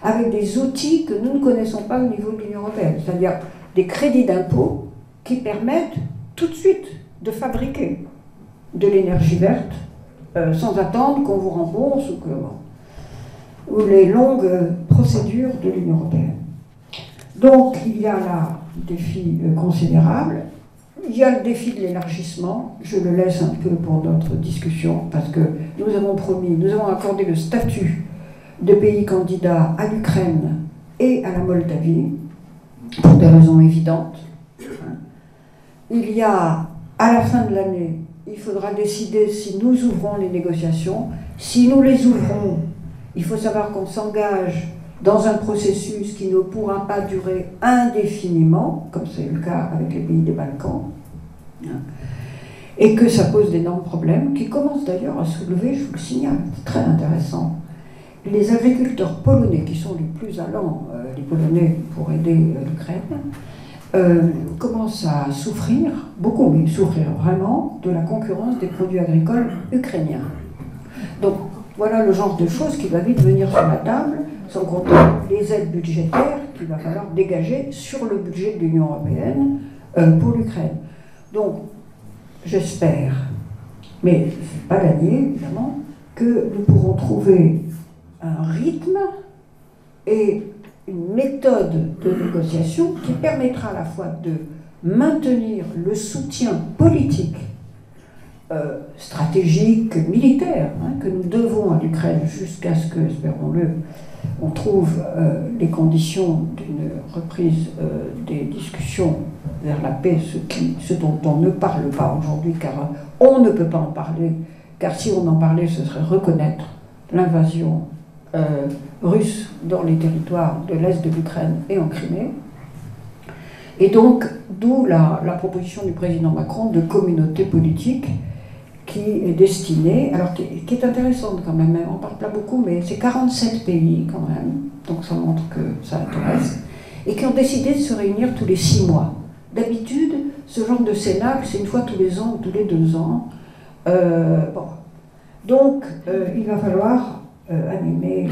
avec des outils que nous ne connaissons pas au niveau de l'Union européenne, c'est-à-dire des crédits d'impôt qui permettent tout de suite de fabriquer de l'énergie verte sans attendre qu'on vous rembourse ou les longues procédures de l'Union européenne. Donc il y a là des défis considérables. Il y a le défi de l'élargissement, je le laisse un peu pour notre discussion, parce que nous avons accordé le statut de pays candidat à l'Ukraine et à la Moldavie, pour des raisons évidentes. Il y a, à la fin de l'année, il faudra décider si nous ouvrons les négociations. Si nous les ouvrons, il faut savoir qu'on s'engage dans un processus qui ne pourra pas durer indéfiniment, comme c'est le cas avec les pays des Balkans, et que ça pose d'énormes problèmes, qui commencent d'ailleurs à soulever, je vous le signale, c'est très intéressant. Les agriculteurs polonais, qui sont les plus allants, les Polonais, pour aider l'Ukraine, commencent à souffrir, beaucoup, mais souffrir vraiment, de la concurrence des produits agricoles ukrainiens. Donc, voilà le genre de choses qui va vite venir sur la table, sans compter les aides budgétaires qu'il va falloir dégager sur le budget de l'Union européenne pour l'Ukraine. Donc, j'espère, mais ce n'est pas gagné, évidemment, que nous pourrons trouver un rythme et une méthode de négociation qui permettra à la fois de maintenir le soutien politique, stratégique, militaire, que nous devons à l'Ukraine jusqu'à ce que, espérons-le, on trouve les conditions d'une reprise des discussions vers la paix, ce dont on ne parle pas aujourd'hui, car on ne peut pas en parler, car si on en parlait, ce serait reconnaître l'invasion russe dans les territoires de l'Est de l'Ukraine et en Crimée. Et donc, d'où la proposition du président Macron de communauté politique qui est destinée, alors qui est intéressante quand même, on ne parle pas beaucoup, mais c'est 47 pays quand même, donc ça montre que ça intéresse, et qui ont décidé de se réunir tous les 6 mois. D'habitude, ce genre de cénacle, c'est une fois tous les ans ou tous les 2 ans. Bon. Donc, il va falloir animer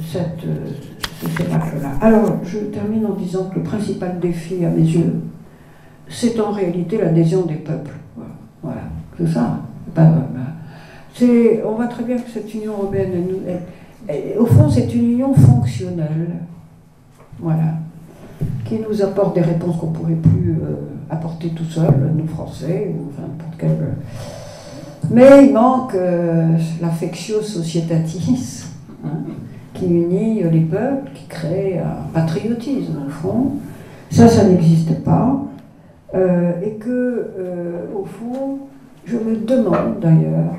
ce cénacle-là. Alors, je termine en disant que le principal défi, à mes yeux, c'est en réalité l'adhésion des peuples. Voilà, c'est ça. On voit très bien que cette Union européenne, au fond, c'est une union fonctionnelle, voilà, qui nous apporte des réponses qu'on ne pourrait plus apporter tout seul, nous Français, ou enfin n'importe quel. Mais il manque l'affectio societatis, hein, qui unit les peuples, qui crée un patriotisme, au fond. Ça n'existe pas. Et que, au fond, je me demande d'ailleurs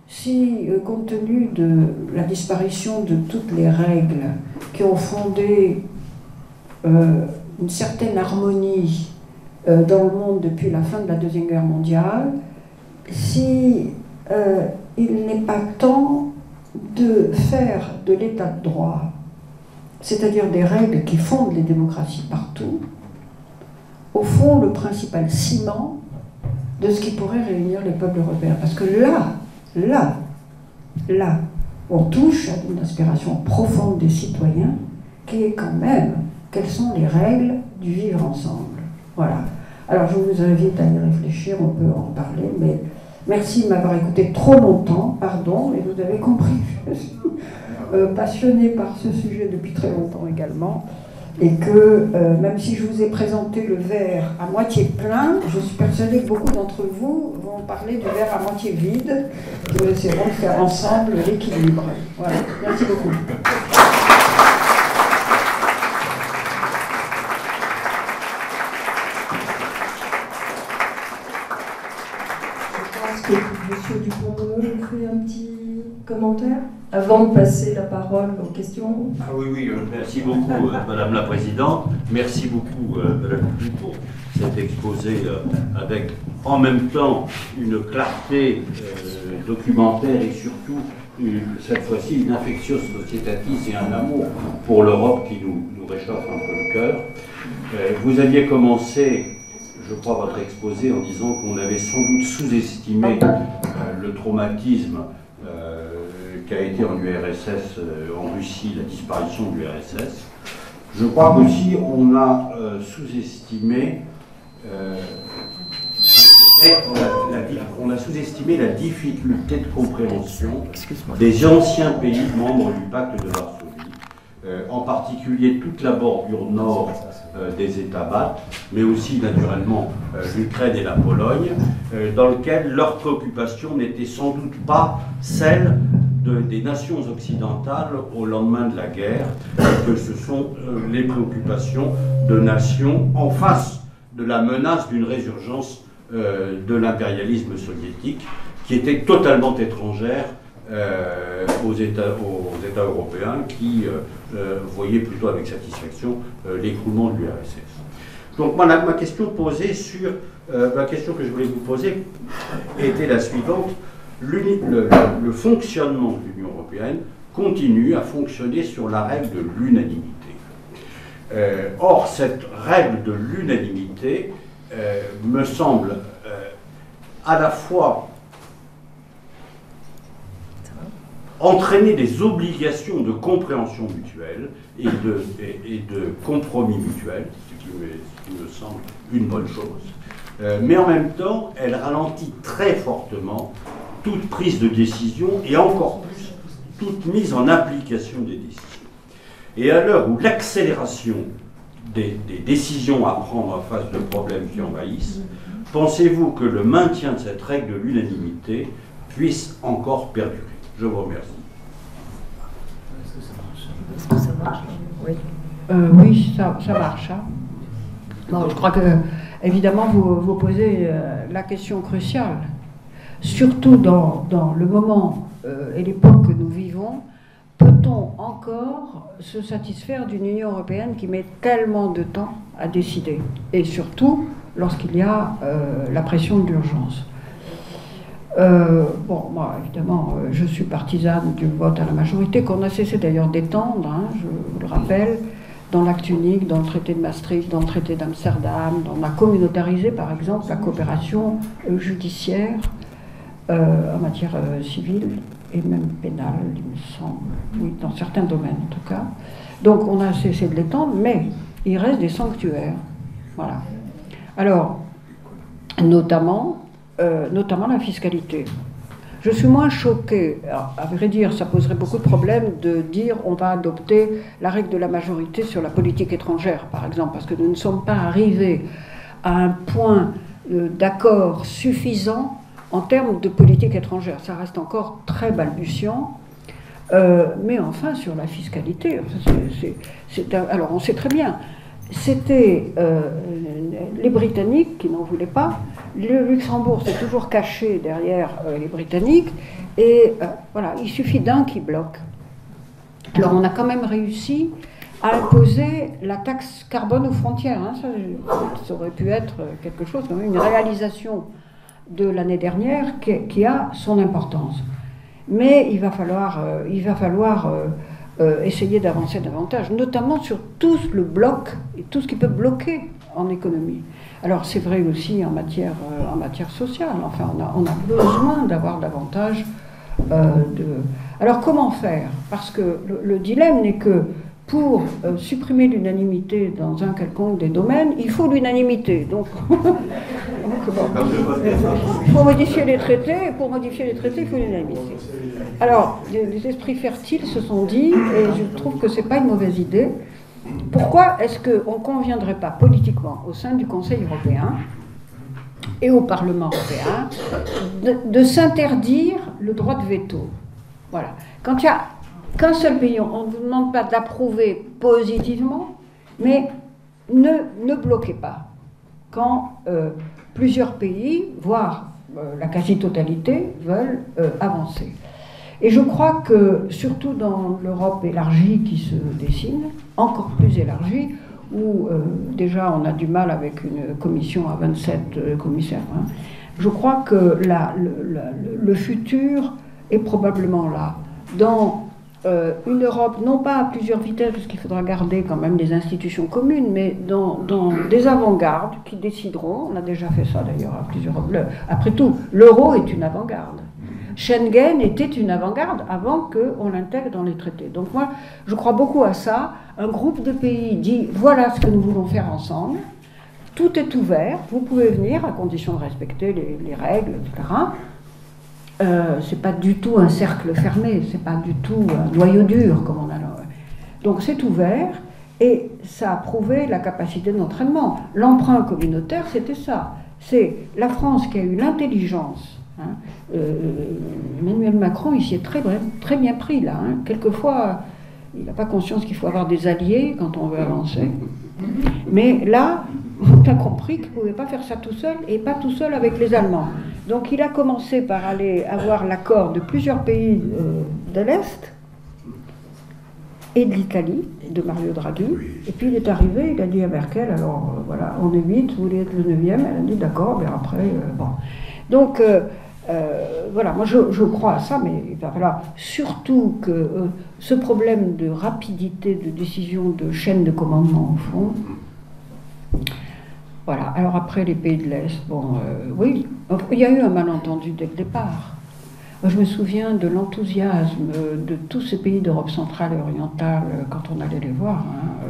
si, compte tenu de la disparition de toutes les règles qui ont fondé une certaine harmonie dans le monde depuis la fin de la Deuxième Guerre mondiale, si il n'est pas temps de faire de l'état de droit, c'est-à-dire des règles qui fondent les démocraties partout, au fond, le principal ciment de ce qui pourrait réunir les peuples européens. Parce que là, on touche à une aspiration profonde des citoyens, qui est quand même, quelles sont les règles du vivre ensemble. Voilà. Alors, je vous invite à y réfléchir, on peut en parler, mais merci de m'avoir écouté trop longtemps, pardon, et vous avez compris, je suis passionnée par ce sujet depuis très longtemps également. Et que même si je vous ai présenté le verre à moitié plein, je suis persuadée que beaucoup d'entre vous vont parler du verre à moitié vide. Nous essaierons de faire ensemble l'équilibre. Voilà, merci beaucoup. Je pense que M. Dupont-Moreau fait un petit commentaire avant de passer la parole aux questions. Ah oui, merci beaucoup Madame la Présidente, merci beaucoup Madame Dupuis pour cet exposé avec en même temps une clarté documentaire et surtout cette fois-ci une affectio societatis et un amour pour l'Europe qui nous réchauffe un peu le cœur. Vous aviez commencé, je crois, votre exposé en disant qu'on avait sans doute sous-estimé le traumatisme qui a été en URSS, en Russie, la disparition de l'URSS. Je crois qu'aussi on a sous-estimé on a sous-estimé la difficulté de compréhension des anciens pays membres du pacte de Varsovie, en particulier toute la bordure nord des États baltes, mais aussi naturellement l'Ukraine et la Pologne, dans lequel leur préoccupation n'était sans doute pas celle des nations occidentales au lendemain de la guerre, que ce sont les préoccupations de nations en face de la menace d'une résurgence de l'impérialisme soviétique, qui était totalement étrangère aux États européens, qui voyaient plutôt avec satisfaction l'écroulement de l'URSS. Donc ma question posée sur la question que je voulais vous poser était la suivante. Le fonctionnement de l'Union européenne continue à fonctionner sur la règle de l'unanimité. Or, cette règle de l'unanimité me semble à la fois entraîner des obligations de compréhension mutuelle et de compromis mutuel, ce qui me semble une bonne chose, mais en même temps, elle ralentit très fortement toute prise de décision et encore plus toute mise en application des décisions. Et à l'heure où l'accélération des décisions à prendre face de problèmes qui envahissent, pensez-vous que le maintien de cette règle de l'unanimité puisse encore perdurer? Je vous remercie. Est-ce que ça marche? Oui. Oui, ça marche. Hein. Bon, je crois que, évidemment, vous posez la question cruciale. Surtout dans le moment et l'époque que nous vivons, peut-on encore se satisfaire d'une Union européenne qui met tellement de temps à décider? Et surtout, lorsqu'il y a la pression de l'urgence. Bon, moi, évidemment, je suis partisane du vote à la majorité, qu'on a cessé d'ailleurs d'étendre, hein, je vous le rappelle, dans l'acte unique, dans le traité de Maastricht, dans le traité d'Amsterdam. On a communautarisé, par exemple, la coopération judiciaire en matière civile et même pénale, il me semble. Oui, dans certains domaines, en tout cas. Donc, on a cessé de l'étendre, mais il reste des sanctuaires. Voilà. Alors, notamment la fiscalité. Je suis moins choquée, alors, à vrai dire, ça poserait beaucoup de problèmes de dire on va adopter la règle de la majorité sur la politique étrangère, par exemple, parce que nous ne sommes pas arrivés à un point d'accord suffisant en termes de politique étrangère. Ça reste encore très balbutiant, mais enfin, sur la fiscalité, alors on sait très bien, c'était les Britanniques qui n'en voulaient pas. Le Luxembourg s'est toujours caché derrière les Britanniques, et voilà, il suffit d'un qui bloque. Alors on a quand même réussi à imposer la taxe carbone aux frontières. Hein. Ça aurait pu être quelque chose, quand même, une réalisation de l'année dernière qui a son importance. Mais il va falloir essayer d'avancer davantage, notamment sur tout le bloc et tout ce qui peut bloquer en économie. Alors c'est vrai aussi en matière sociale, enfin on a besoin d'avoir davantage de... Alors comment faire? Parce que le dilemme n'est que pour supprimer l'unanimité dans un quelconque des domaines, il faut l'unanimité. Donc, il faut modifier les traités, et pour modifier les traités, il faut l'unanimité. Alors, les esprits fertiles se sont dit, et je trouve que ce n'est pas une mauvaise idée, pourquoi est-ce qu'on ne conviendrait pas politiquement au sein du Conseil européen et au Parlement européen de s'interdire le droit de veto? Voilà. Quand il y a qu'un seul pays, on ne vous demande pas d'approuver positivement, mais ne bloquez pas. Quand plusieurs pays, voire la quasi-totalité, veulent avancer. Et je crois que, surtout dans l'Europe élargie qui se dessine, encore plus élargie, où déjà on a du mal avec une commission à 27 commissaires, hein, je crois que le futur est probablement là. Dans une Europe, non pas à plusieurs vitesses, parce qu'il faudra garder quand même des institutions communes, mais dans des avant-gardes qui décideront, on a déjà fait ça d'ailleurs à plusieurs... Après tout, l'euro est une avant-garde. Schengen était une avant-garde avant qu'on l'intègre dans les traités. Donc moi, je crois beaucoup à ça. Un groupe de pays dit, voilà ce que nous voulons faire ensemble, tout est ouvert, vous pouvez venir à condition de respecter les règles, etc. C'est pas du tout un cercle fermé, c'est pas du tout un noyau dur comme on a là. Donc c'est ouvert et ça a prouvé la capacité d'entraînement. L'emprunt communautaire, c'était ça. C'est la France qui a eu l'intelligence. Hein. Emmanuel Macron, il s'y est très bien pris là. Hein. Quelquefois, il n'a pas conscience qu'il faut avoir des alliés quand on veut avancer. Mais là, on a compris qu'il ne pouvait pas faire ça tout seul et pas tout seul avec les Allemands. Donc il a commencé par aller avoir l'accord de plusieurs pays de l'Est et de l'Italie, de Mario Draghi. Et puis il est arrivé, il a dit à Merkel, alors voilà, on est 8, vous voulez être le 9e? Elle a dit d'accord, mais après, bon. Donc voilà, moi je crois à ça, mais il va falloir surtout que ce problème de rapidité de décision, de chaîne de commandement au fond, voilà. Alors après les pays de l'Est, bon, oui, il y a eu un malentendu dès le départ. Moi, je me souviens de l'enthousiasme de tous ces pays d'Europe centrale et orientale quand on allait les voir. Hein,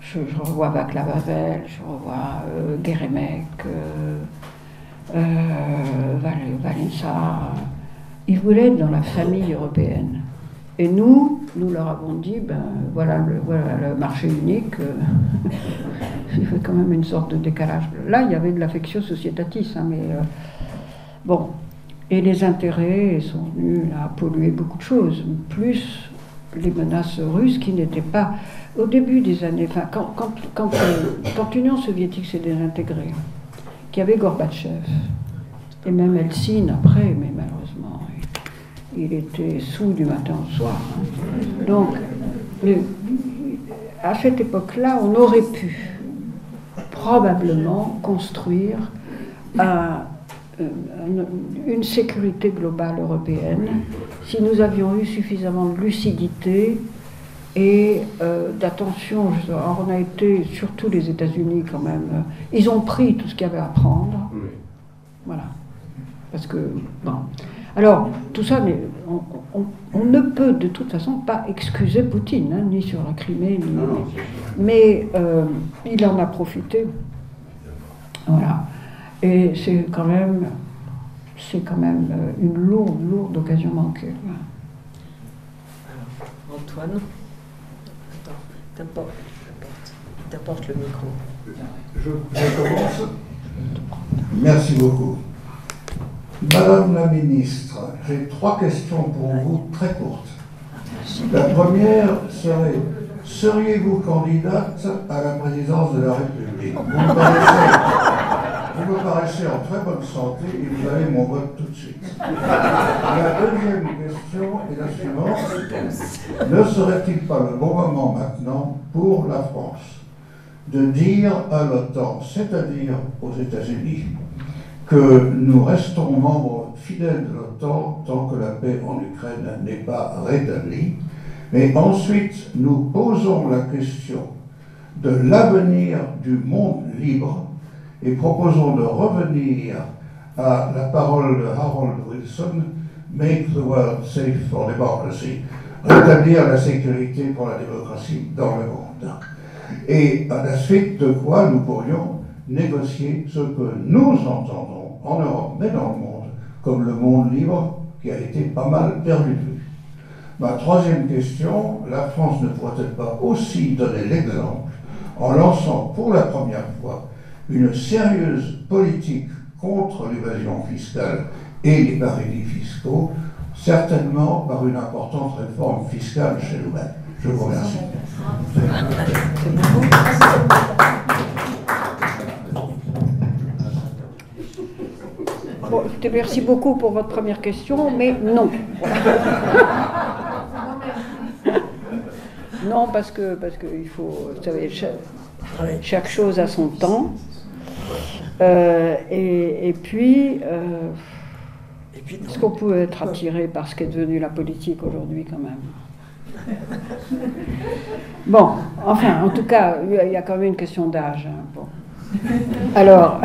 je revois Václav Havel, je revois Geremek, Valença. Ils voulaient être dans la famille européenne. Et nous leur avons dit, ben voilà le marché unique, il y avait quand même une sorte de décalage. Là, il y avait de l'affectio societatis, hein, mais bon. Et les intérêts sont venus à polluer beaucoup de choses, plus les menaces russes qui n'étaient pas... Au début des années... Enfin, quand l'Union soviétique s'est désintégrée, qu'il y avait Gorbatchev, et même Helsinki après, mais malheureusement, il était saoul du matin au soir. Hein. Donc, à cette époque-là, on aurait pu probablement construire une sécurité globale européenne si nous avions eu suffisamment de lucidité et d'attention. Alors on a été, surtout les États-Unis quand même, ils ont pris tout ce qu'il y avait à prendre. Oui. Voilà. Parce que, bon. Alors, tout ça, mais on ne peut de toute façon pas excuser Poutine, hein, ni sur la Crimée, ni. Non, non, Mais il en a profité. Voilà. Et c'est quand même une lourde occasion manquée. Voilà. Antoine, t'apportes le micro. Je commence. Merci beaucoup. Madame la ministre, j'ai 3 questions pour vous très courtes. La première serait, seriez-vous candidate à la présidence de la République? Vous me paraissez en très bonne santé et vous avez mon vote tout de suite. La deuxième question est la suivante. Ne serait-il pas le bon moment maintenant pour la France de dire à l'OTAN, c'est-à-dire aux États-Unis, que nous restons membres fidèles de l'OTAN tant que la paix en Ukraine n'est pas rétablie, mais ensuite nous posons la question de l'avenir du monde libre et proposons de revenir à la parole de Harold Wilson, Make the world safe for democracy, rétablir la sécurité pour la démocratie dans le monde. Et à la suite de quoi nous pourrions négocier ce que nous entendons en Europe, mais dans le monde, comme le monde libre qui a été pas mal perdu de vue. Ma troisième question, la France ne pourrait-elle pas aussi donner l'exemple en lançant pour la première fois une sérieuse politique contre l'évasion fiscale et les paradis fiscaux, certainement par une importante réforme fiscale chez nous-mêmes. Je vous remercie. Bon, écoutez, merci beaucoup pour votre première question, mais non. Non, parce que il faut, vous savez, chaque chose a son temps. Et puis, est-ce qu'on peut être attiré par ce qu'est devenu la politique aujourd'hui quand même? Bon, enfin, en tout cas, il y a quand même une question d'âge. Hein, bon. Alors,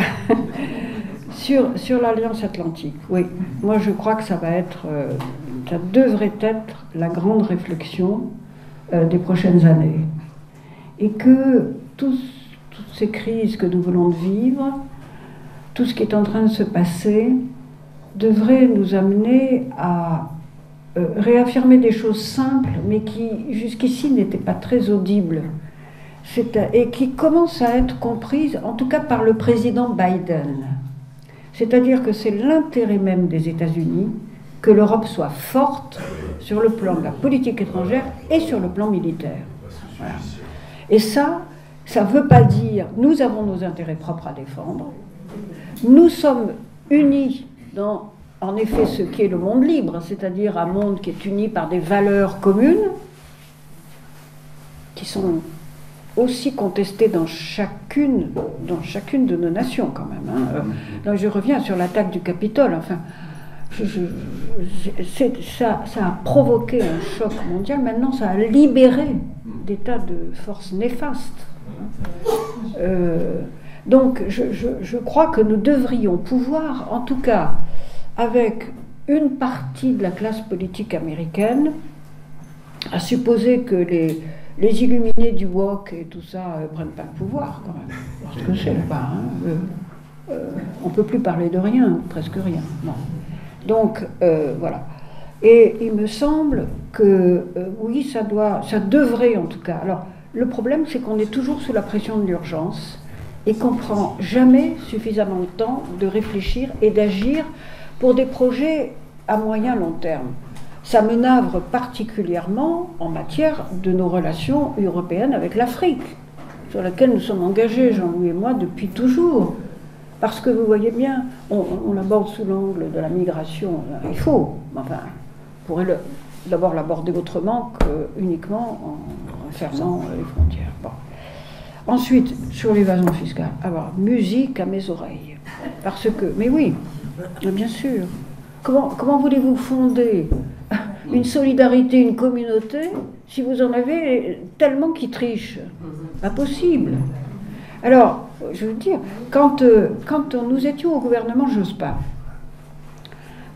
sur l'Alliance Atlantique, oui, moi je crois que ça devrait être la grande réflexion des prochaines années. Et que toutes ces crises que nous venons de vivre, tout ce qui est en train de se passer, devrait nous amener à réaffirmer des choses simples, mais qui jusqu'ici n'étaient pas très audibles, et qui commencent à être comprises, en tout cas par le président Biden. C'est-à-dire que c'est l'intérêt même des États-Unis que l'Europe soit forte sur le plan de la politique étrangère et sur le plan militaire. Voilà. Et ça ne veut pas dire nous avons nos intérêts propres à défendre, nous sommes unis dans, en effet, ce qui est le monde libre, c'est-à-dire un monde qui est uni par des valeurs communes, qui sont aussi contestées dans chacune de nos nations, quand même. Hein. Donc je reviens sur l'attaque du Capitole. Enfin, ça a provoqué un choc mondial. Maintenant, ça a libéré des tas de forces néfastes. Donc, je crois que nous devrions pouvoir, en tout cas, avec une partie de la classe politique américaine, à supposer que les illuminés du woke et tout ça prennent pas le pouvoir, quand même. Parce que c'est pas... Hein, on ne peut plus parler de rien, presque rien. Non. Donc, voilà. Et il me semble que, oui, ça devrait en tout cas. Alors, le problème, c'est qu'on est toujours sous la pression de l'urgence et qu'on ne prend jamais suffisamment de temps de réfléchir et d'agir pour des projets à moyen long terme. Ça me navre particulièrement en matière de nos relations européennes avec l'Afrique, sur laquelle nous sommes engagés, Jean-Louis et moi, depuis toujours. Parce que vous voyez bien, on l'aborde sous l'angle de la migration, il faut, enfin, on pourrait d'abord l'aborder autrement qu'uniquement en fermant les frontières. Bon. Ensuite, sur l'évasion fiscale, alors, musique à mes oreilles. Parce que, mais oui, bien sûr, comment voulez-vous fonder une solidarité, une communauté, si vous en avez tellement qui trichent. Pas possible. Alors, je veux dire, quand nous étions au gouvernement Jospin,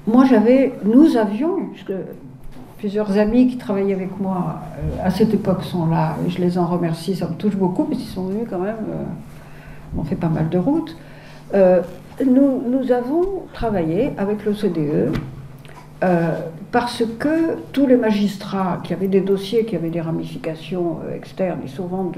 nous avions, puisque plusieurs amis qui travaillaient avec moi à cette époque sont là, et je les en remercie, ça me touche beaucoup, parce qu'ils sont venus quand même, on fait pas mal de routes. Nous avons travaillé avec l'OCDE parce que tous les magistrats qui avaient des dossiers, qui avaient des ramifications externes et souvent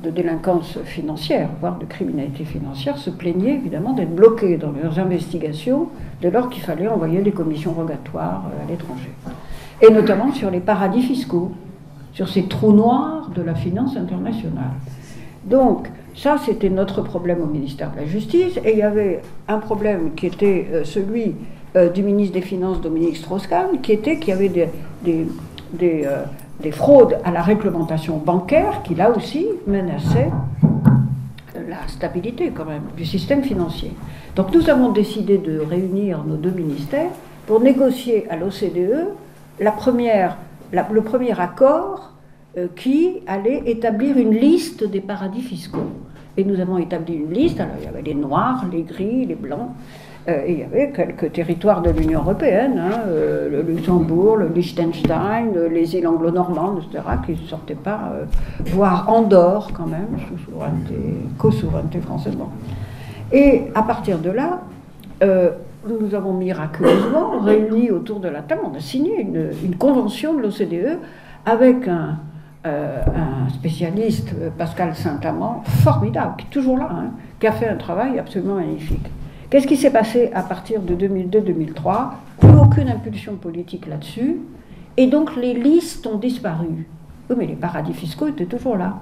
de délinquance financière, voire de criminalité financière, se plaignaient évidemment d'être bloqués dans leurs investigations dès lors qu'il fallait envoyer des commissions rogatoires à l'étranger. Et notamment sur les paradis fiscaux, sur ces trous noirs de la finance internationale. Donc, ça, c'était notre problème au ministère de la Justice, et il y avait un problème qui était celui du ministre des Finances, Dominique Strauss-Kahn, qui était qu'il y avait des fraudes à la réglementation bancaire qui, là aussi, menaçaient la stabilité, quand même, du système financier. Donc, nous avons décidé de réunir nos deux ministères pour négocier à l'OCDE le premier accord qui allait établir une liste des paradis fiscaux. Et nous avons établi une liste, alors il y avait les noirs, les gris, les blancs, et il y avait quelques territoires de l'Union européenne, le Luxembourg, le Liechtenstein, les îles anglo-normandes, etc., qui ne sortaient pas, voire Andorre quand même, sous co-souveraineté française. Bon. Et à partir de là, nous avons miraculeusement réuni autour de la table, on a signé une convention de l'OCDE avec un spécialiste, Pascal Saint-Amand, formidable, qui est toujours là, qui a fait un travail absolument magnifique. Qu'est-ce qui s'est passé à partir de 2002-2003 ? Plus aucune impulsion politique là-dessus, et donc les listes ont disparu. Oui, mais les paradis fiscaux étaient toujours là.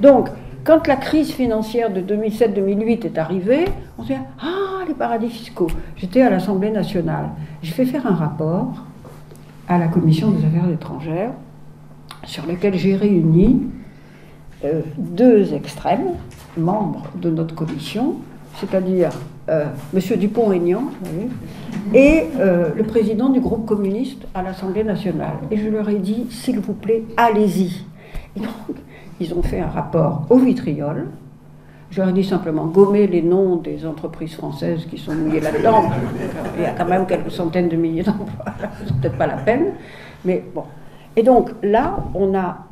Donc, quand la crise financière de 2007-2008 est arrivée, on s'est dit « Ah, les paradis fiscaux !» J'étais à l'Assemblée nationale. J'ai fait faire un rapport à la Commission des affaires étrangères sur lequel j'ai réuni deux extrêmes, membres de notre commission, c'est-à-dire M. Dupont-Aignan et le président du groupe communiste à l'Assemblée nationale. Et je leur ai dit, s'il vous plaît, allez-y. Et donc, ils ont fait un rapport au vitriol. Je leur ai dit simplement gommer les noms des entreprises françaises qui sont mouillées là-dedans. Il y a quand même quelques centaines de milliers d'emplois, c'est peut-être pas la peine. Mais bon. Et donc là,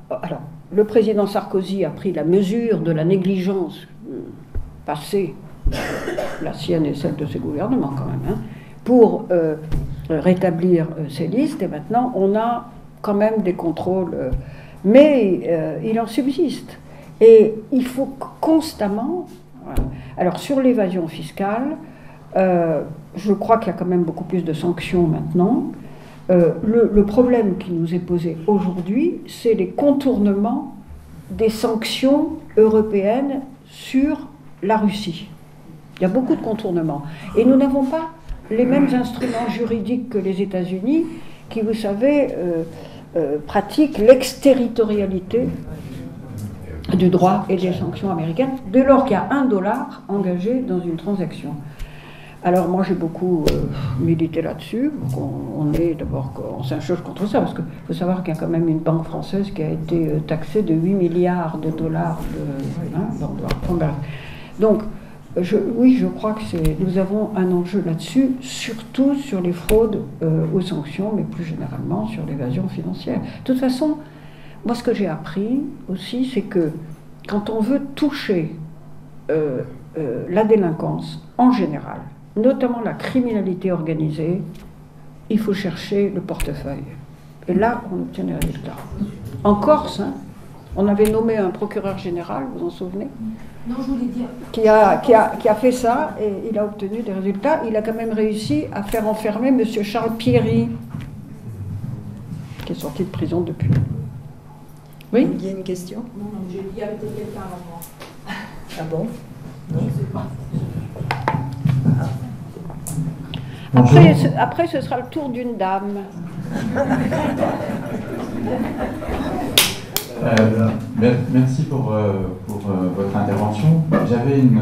alors, le président Sarkozy a pris la mesure de la négligence passée, la sienne et celle de ses gouvernements quand même, pour rétablir ces listes. Et maintenant, on a quand même des contrôles, mais il en subsiste. Et il faut constamment... Voilà. Alors, sur l'évasion fiscale, je crois qu'il y a quand même beaucoup plus de sanctions maintenant. Le problème qui nous est posé aujourd'hui, c'est les contournements des sanctions européennes sur la Russie. Il y a beaucoup de contournements. Et nous n'avons pas les mêmes instruments juridiques que les États-Unis, qui, vous savez, pratiquent l'exterritorialité du droit et des sanctions américaines, dès lors qu'il y a $1 engagé dans une transaction. Alors moi j'ai beaucoup milité là-dessus, on est d'abord, on s'insurge contre ça, parce qu'il faut savoir qu'il y a quand même une banque française qui a été taxée de 8 milliards de dollars Donc oui, je crois que nous avons un enjeu là-dessus, surtout sur les fraudes aux sanctions, mais plus généralement sur l'évasion financière. De toute façon, moi ce que j'ai appris aussi, c'est que quand on veut toucher la délinquance en général, notamment la criminalité organisée, il faut chercher le portefeuille. Et là, on obtient des résultats. En Corse, on avait nommé un procureur général, vous vous en souvenez ? Non, je voulais dire. Qui a fait ça, et il a obtenu des résultats. Il a quand même réussi à faire enfermer M. Charles Pierry, qui est sorti de prison depuis. Oui ? Il y a une question ? Non, il y avait quelqu'un avant moi. Ah bon ? Non, je sais pas. Après, ce sera le tour d'une dame. Merci pour votre intervention. J'avais une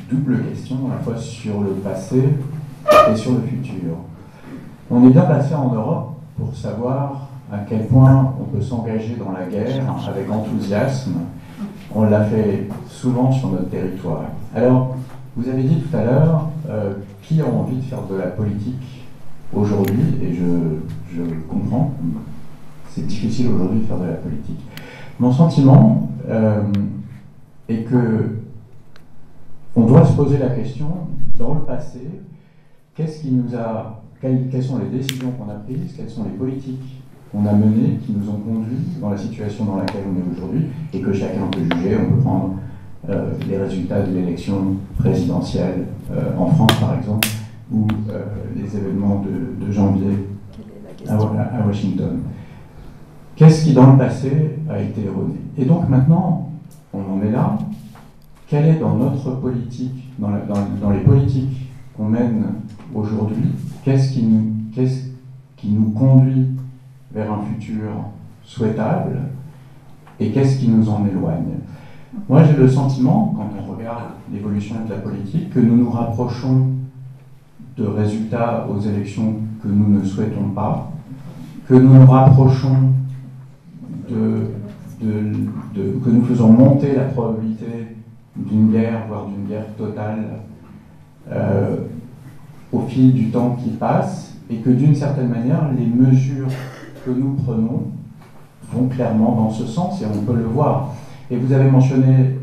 double question, à la fois sur le passé et sur le futur. On est bien placé en Europe pour savoir à quel point on peut s'engager dans la guerre avec enthousiasme. On l'a fait souvent sur notre territoire. Alors, vous avez dit tout à l'heure, qui a envie de faire de la politique aujourd'hui, et je comprends, c'est difficile aujourd'hui de faire de la politique. Mon sentiment est que on doit se poser la question, dans le passé, quelles sont les décisions qu'on a prises, quelles sont les politiques qu'on a menées qui nous ont conduits dans la situation dans laquelle on est aujourd'hui, et que chacun peut juger. On peut prendre les résultats de l'élection présidentielle en France, par exemple, ou les événements de janvier à Washington. Qu'est-ce qui, dans le passé, a été erroné? Et donc maintenant, on en est là. Quelle est dans notre politique, dans les politiques qu'on mène aujourd'hui, qu'est-ce qui nous conduit vers un futur souhaitable et qu'est-ce qui nous en éloigne? Moi, j'ai le sentiment, quand on regarde l'évolution de la politique, que nous nous rapprochons de résultats aux élections que nous ne souhaitons pas, que nous nous rapprochons que nous faisons monter la probabilité d'une guerre, voire d'une guerre totale, au fil du temps qui passe, et que d'une certaine manière, les mesures que nous prenons vont clairement dans ce sens, et on peut le voir. Et vous avez mentionné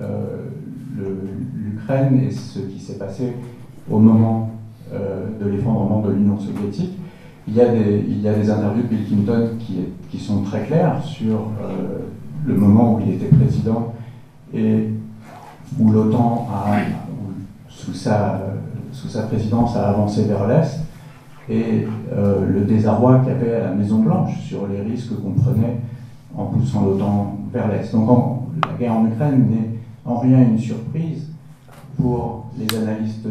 l'Ukraine et ce qui s'est passé au moment de l'effondrement de l'Union soviétique. Il y a des interviews de Bill Clinton qui sont très claires sur le moment où il était président et où l'OTAN, sous sa présidence, a avancé vers l'Est, et le désarroi qu'il y avait à la Maison-Blanche sur les risques qu'on prenait en poussant l'OTAN vers l'Est. Donc la guerre en Ukraine n'est en rien une surprise pour les analystes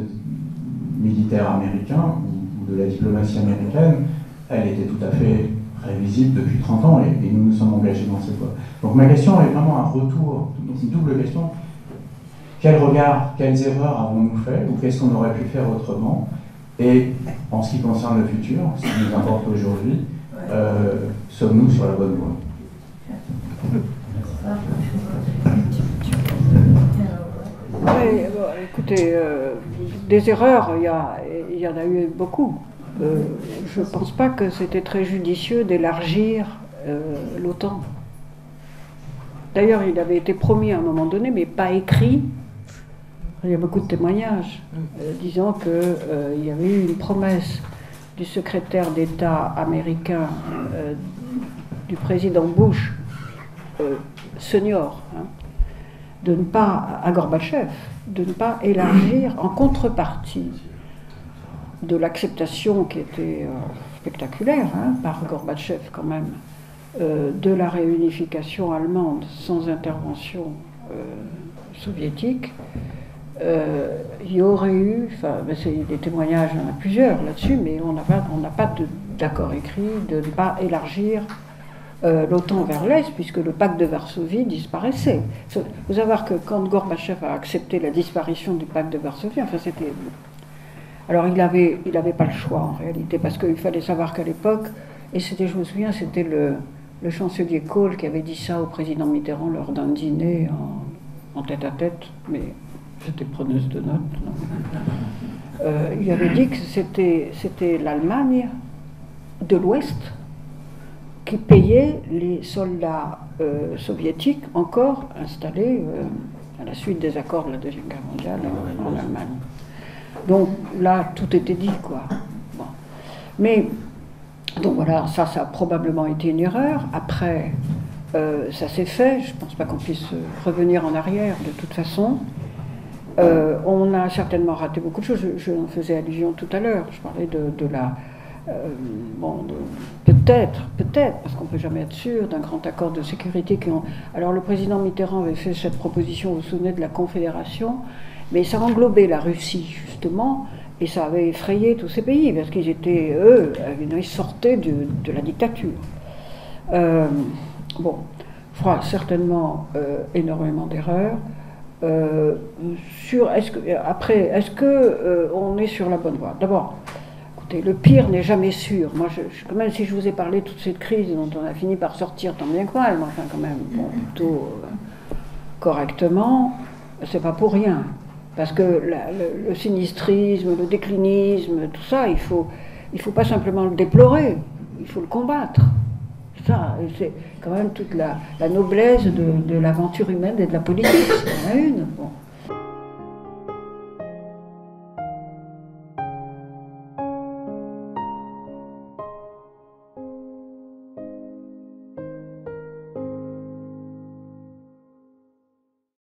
militaires américains ou de la diplomatie américaine. Elle était tout à fait prévisible depuis 30 ans et nous nous sommes engagés dans cette voie. Donc ma question est vraiment un retour, donc une double question. Quel regard, quelles erreurs avons-nous fait ou qu'est-ce qu'on aurait pu faire autrement? Et en ce qui concerne le futur, ce qui nous importe aujourd'hui, sommes-nous sur la bonne voie? Oui, écoutez, des erreurs, il y en a eu beaucoup. Je ne pense pas que c'était très judicieux d'élargir l'OTAN. D'ailleurs, il avait été promis à un moment donné, mais pas écrit. Il y a beaucoup de témoignages disant qu'il y avait eu une promesse du secrétaire d'État américain, du président Bush, senior, de ne pas, à Gorbatchev, de ne pas élargir en contrepartie de l'acceptation qui était spectaculaire par Gorbatchev quand même, de la réunification allemande sans intervention soviétique. Il y aurait eu, des témoignages, il y en a plusieurs là-dessus, mais on n'a pas d'accord écrit de ne pas élargir l'OTAN vers l'Est, puisque le pacte de Varsovie disparaissait. Il faut savoir que quand Gorbatchev a accepté la disparition du pacte de Varsovie, c'était... Alors il avait pas le choix en réalité, parce qu'il fallait savoir qu'à l'époque, et je me souviens, c'était le chancelier Kohl qui avait dit ça au président Mitterrand lors d'un dîner en tête-à-tête, mais j'étais preneuse de notes. Il avait dit que c'était l'Allemagne de l'Ouest qui payait les soldats soviétiques encore installés à la suite des accords de la Deuxième Guerre mondiale en Allemagne. Donc là, tout était dit, quoi. Bon. Mais, donc voilà, ça a probablement été une erreur. Après, ça s'est fait. Je ne pense pas qu'on puisse revenir en arrière, de toute façon. On a certainement raté beaucoup de choses. Je en faisais allusion tout à l'heure. Je parlais de la... peut-être, parce qu'on ne peut jamais être sûr, d'un grand accord de sécurité Alors le président Mitterrand avait fait cette proposition, vous vous souvenez, de la Confédération, mais ça englobait la Russie, justement, et ça avait effrayé tous ces pays, parce qu'ils étaient, ils sortaient de la dictature. Je crois certainement énormément d'erreurs. Est-ce que on est sur la bonne voie? D'abord, écoutez, le pire n'est jamais sûr. Moi, quand même, si je vous ai parlé de toute cette crise dont on a fini par sortir tant bien que mal, mais enfin, quand même, bon, plutôt correctement, c'est pas pour rien. Parce que le sinistrisme, le déclinisme, tout ça, il faut pas simplement le déplorer, il faut le combattre. Ça, c'est quand même toute la noblesse de l'aventure humaine et de la politique, c'est une. Bon.